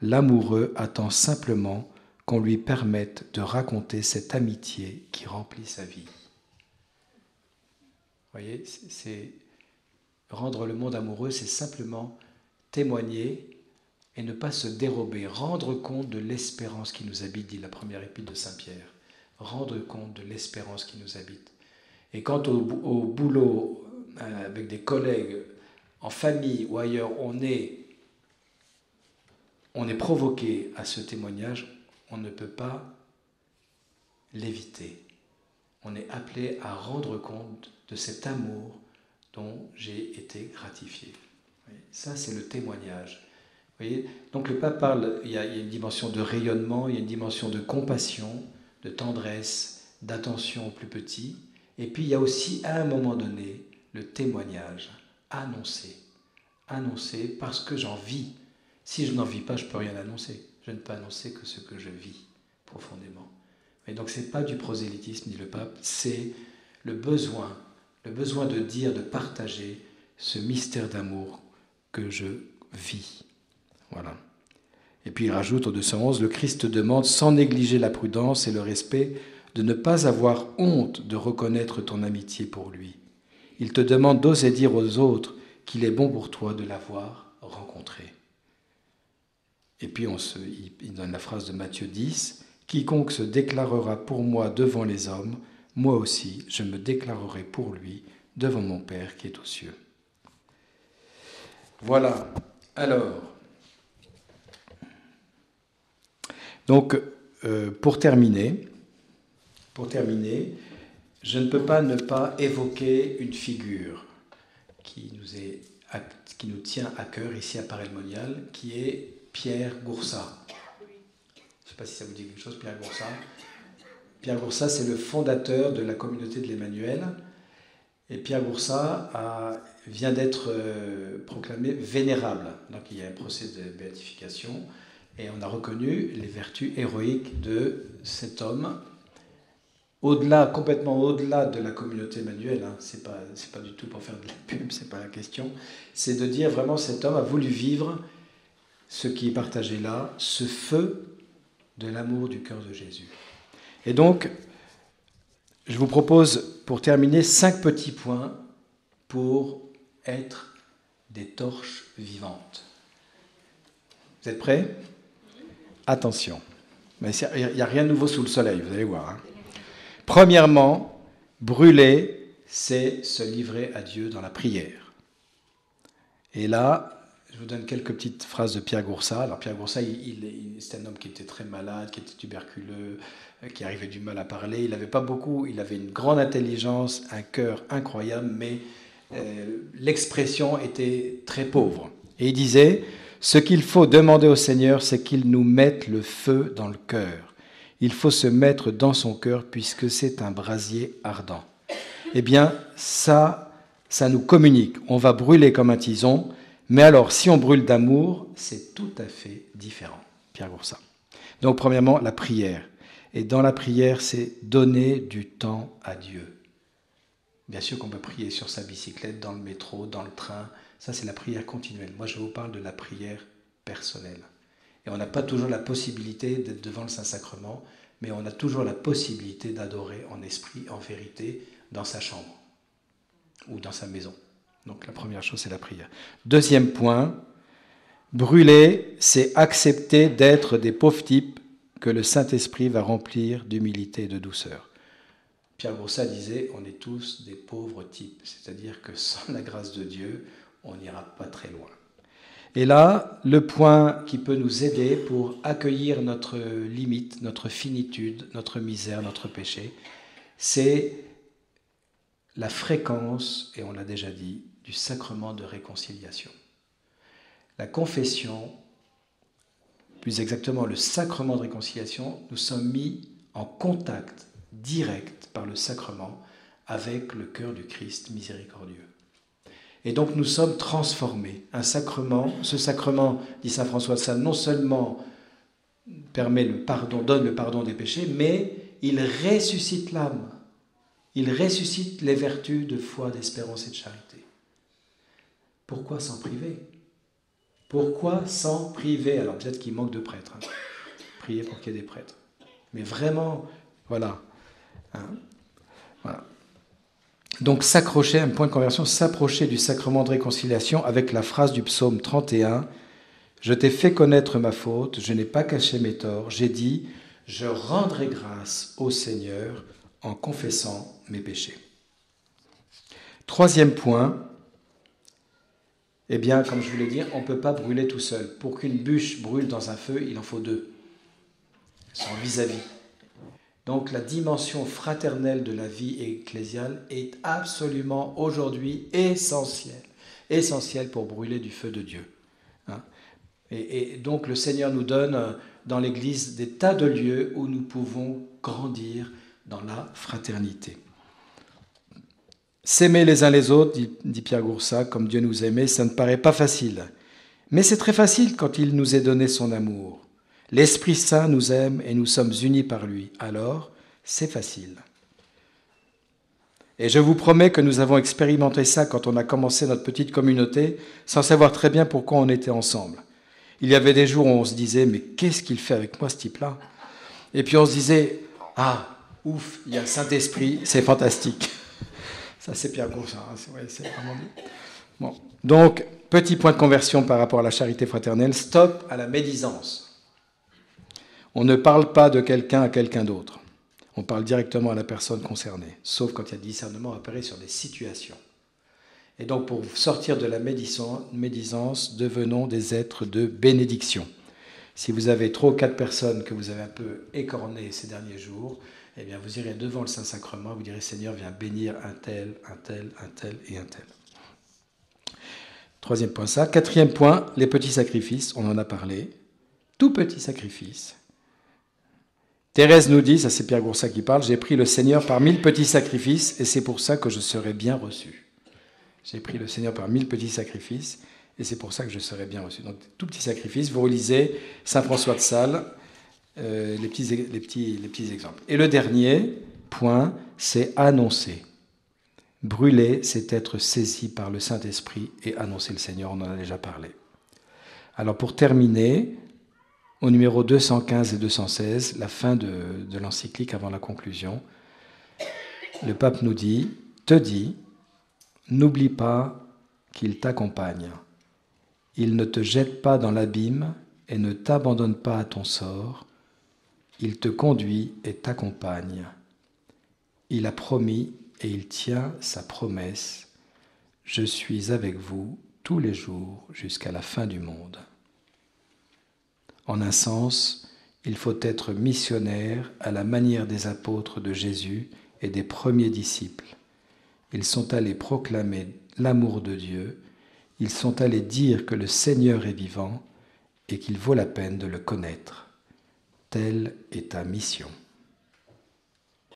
l'amoureux attend simplement qu'on lui permette de raconter cette amitié qui remplit sa vie. Vous voyez, c'est rendre le monde amoureux, c'est simplement témoigner et ne pas se dérober, rendre compte de l'espérance qui nous habite, dit la première épître de Saint Pierre. Rendre compte de l'espérance qui nous habite. Et quand au boulot, avec des collègues, en famille ou ailleurs, on est provoqué à ce témoignage, on ne peut pas l'éviter. On est appelé à rendre compte de cet amour dont j'ai été gratifié. Ça, c'est le témoignage. Vous voyez, donc le pape parle, il y a une dimension de rayonnement, il y a une dimension de compassion, de tendresse, d'attention aux plus petits. Et puis il y a aussi, à un moment donné, le témoignage, annoncer. Annoncer parce que j'en vis. Si je n'en vis pas, je ne peux rien annoncer. Je ne peux annoncer que ce que je vis profondément. Et donc ce n'est pas du prosélytisme, dit le pape, c'est le besoin de dire, de partager ce mystère d'amour que je vis. Voilà. Et puis il rajoute au 211, le Christ demande, sans négliger la prudence et le respect, de ne pas avoir honte de reconnaître ton amitié pour lui. Il te demande d'oser dire aux autres qu'il est bon pour toi de l'avoir rencontré. Et puis il donne la phrase de Matthieu 10, « Quiconque se déclarera pour moi devant les hommes, moi aussi je me déclarerai pour lui devant mon Père qui est aux cieux. » Voilà. Alors, donc, pour terminer, je ne peux pas ne pas évoquer une figure qui nous tient à cœur ici à Paray-le-Monial, qui est Pierre Goursat. Je ne sais pas si ça vous dit quelque chose, Pierre Goursat. Pierre Goursat, c'est le fondateur de la communauté de l'Emmanuel. Et Pierre Goursat vient d'être proclamé vénérable. Donc il y a un procès de béatification. Et on a reconnu les vertus héroïques de cet homme au-delà, complètement au-delà de la communauté Emmanuel, hein, c'est pas du tout pour faire de la pub, c'est pas la question, c'est de dire vraiment cet homme a voulu vivre ce qui est partagé là, ce feu de l'amour du cœur de Jésus. Et donc, je vous propose, pour terminer, 5 petits points pour être des torches vivantes. Vous êtes prêts ? Attention. Mais il n'y a rien de nouveau sous le soleil, vous allez voir. Hein. Premièrement, brûler, c'est se livrer à Dieu dans la prière. Et là, je vous donne quelques petites phrases de Pierre Goursat. Alors Pierre Goursat, c'est un homme qui était très malade, qui était tuberculeux, qui arrivait du mal à parler. Il avait une grande intelligence, un cœur incroyable, mais l'expression était très pauvre. Et il disait, ce qu'il faut demander au Seigneur, c'est qu'il nous mette le feu dans le cœur. Il faut se mettre dans son cœur puisque c'est un brasier ardent. Eh bien, ça nous communique. On va brûler comme un tison, mais alors, si on brûle d'amour, c'est tout à fait différent. Pierre Goursat. Donc, premièrement, la prière. Et dans la prière, c'est donner du temps à Dieu. Bien sûr qu'on peut prier sur sa bicyclette, dans le métro, dans le train. Ça, c'est la prière continuelle. Moi, je vous parle de la prière personnelle. Et on n'a pas toujours la possibilité d'être devant le Saint-Sacrement, mais on a toujours la possibilité d'adorer en esprit, en vérité, dans sa chambre ou dans sa maison. Donc la première chose, c'est la prière. Deuxième point, brûler, c'est accepter d'être des pauvres types que le Saint-Esprit va remplir d'humilité et de douceur. Pierre Goursat disait, on est tous des pauvres types, c'est-à-dire que sans la grâce de Dieu, on n'ira pas très loin. Et là, le point qui peut nous aider pour accueillir notre limite, notre finitude, notre misère, notre péché, c'est la fréquence, et on l'a déjà dit, du sacrement de réconciliation. La confession, plus exactement le sacrement de réconciliation, nous sommes mis en contact direct par le sacrement avec le cœur du Christ miséricordieux. Et donc nous sommes transformés. Un sacrement, ce sacrement, dit saint François de Sales, non seulement permet le pardon, donne le pardon des péchés, mais il ressuscite l'âme. Il ressuscite les vertus de foi, d'espérance et de charité. Pourquoi s'en priver ? Pourquoi s'en priver ? Alors peut-être qu'il manque de prêtres. Hein. Priez pour qu'il y ait des prêtres. Mais vraiment, voilà. Hein, voilà. Donc s'accrocher, un point de conversion, s'approcher du sacrement de réconciliation avec la phrase du psaume 31, « Je t'ai fait connaître ma faute, je n'ai pas caché mes torts, j'ai dit, je rendrai grâce au Seigneur en confessant mes péchés. » Troisième point, eh bien, comme je vous l'ai dit, on ne peut pas brûler tout seul. Pour qu'une bûche brûle dans un feu, il en faut 2. Ils sont vis-à-vis. Donc la dimension fraternelle de la vie ecclésiale est absolument aujourd'hui essentielle pour brûler du feu de Dieu. Hein ? Et donc le Seigneur nous donne dans l'Église des tas de lieux où nous pouvons grandir dans la fraternité. S'aimer les uns les autres, dit Pierre Goursat, comme Dieu nous aimait, ça ne paraît pas facile. Mais c'est très facile quand il nous est donné son amour. L'Esprit Saint nous aime et nous sommes unis par lui. Alors, c'est facile. Et je vous promets que nous avons expérimenté ça quand on a commencé notre petite communauté, sans savoir très bien pourquoi on était ensemble. Il y avait des jours où on se disait, mais qu'est-ce qu'il fait avec moi, ce type-là ? Et puis on se disait, ah, ouf, il y a le Saint-Esprit, c'est fantastique. Ça, c'est Pierre Goursat, hein, c'est vraiment bien. Bon. Donc, petit point de conversion par rapport à la charité fraternelle, stop à la médisance. On ne parle pas de quelqu'un à quelqu'un d'autre. On parle directement à la personne concernée, sauf quand il y a discernement opéré sur des situations. Et donc, pour sortir de la médisance, devenons des êtres de bénédiction. Si vous avez 3 ou 4 personnes que vous avez un peu écornées ces derniers jours, eh bien, vous irez devant le Saint-Sacrement, vous direz, Seigneur, viens bénir un tel, un tel, un tel et un tel. Troisième point, ça. Quatrième point, les petits sacrifices, on en a parlé. Tout petit sacrifice. Thérèse nous dit, ça c'est Pierre Goursat qui parle, j'ai pris le Seigneur par 1000 petits sacrifices et c'est pour ça que je serai bien reçu. J'ai pris le Seigneur par 1000 petits sacrifices et c'est pour ça que je serai bien reçu. Donc, tout petit sacrifice, vous relisez Saint François de Sales, les petits exemples. Et le dernier Point, c'est annoncer. Brûler, c'est être saisi par le Saint-Esprit et annoncer le Seigneur, on en a déjà parlé. Alors pour terminer, au numéro 215 et 216, la fin de l'encyclique avant la conclusion, le pape nous dit, te dit, n'oublie pas qu'il t'accompagne. Il ne te jette pas dans l'abîme et ne t'abandonne pas à ton sort. Il te conduit et t'accompagne. Il a promis et il tient sa promesse. Je suis avec vous tous les jours jusqu'à la fin du monde. En un sens, il faut être missionnaire à la manière des apôtres de Jésus et des premiers disciples. Ils sont allés proclamer l'amour de Dieu, ils sont allés dire que le Seigneur est vivant et qu'il vaut la peine de le connaître. Telle est ta mission.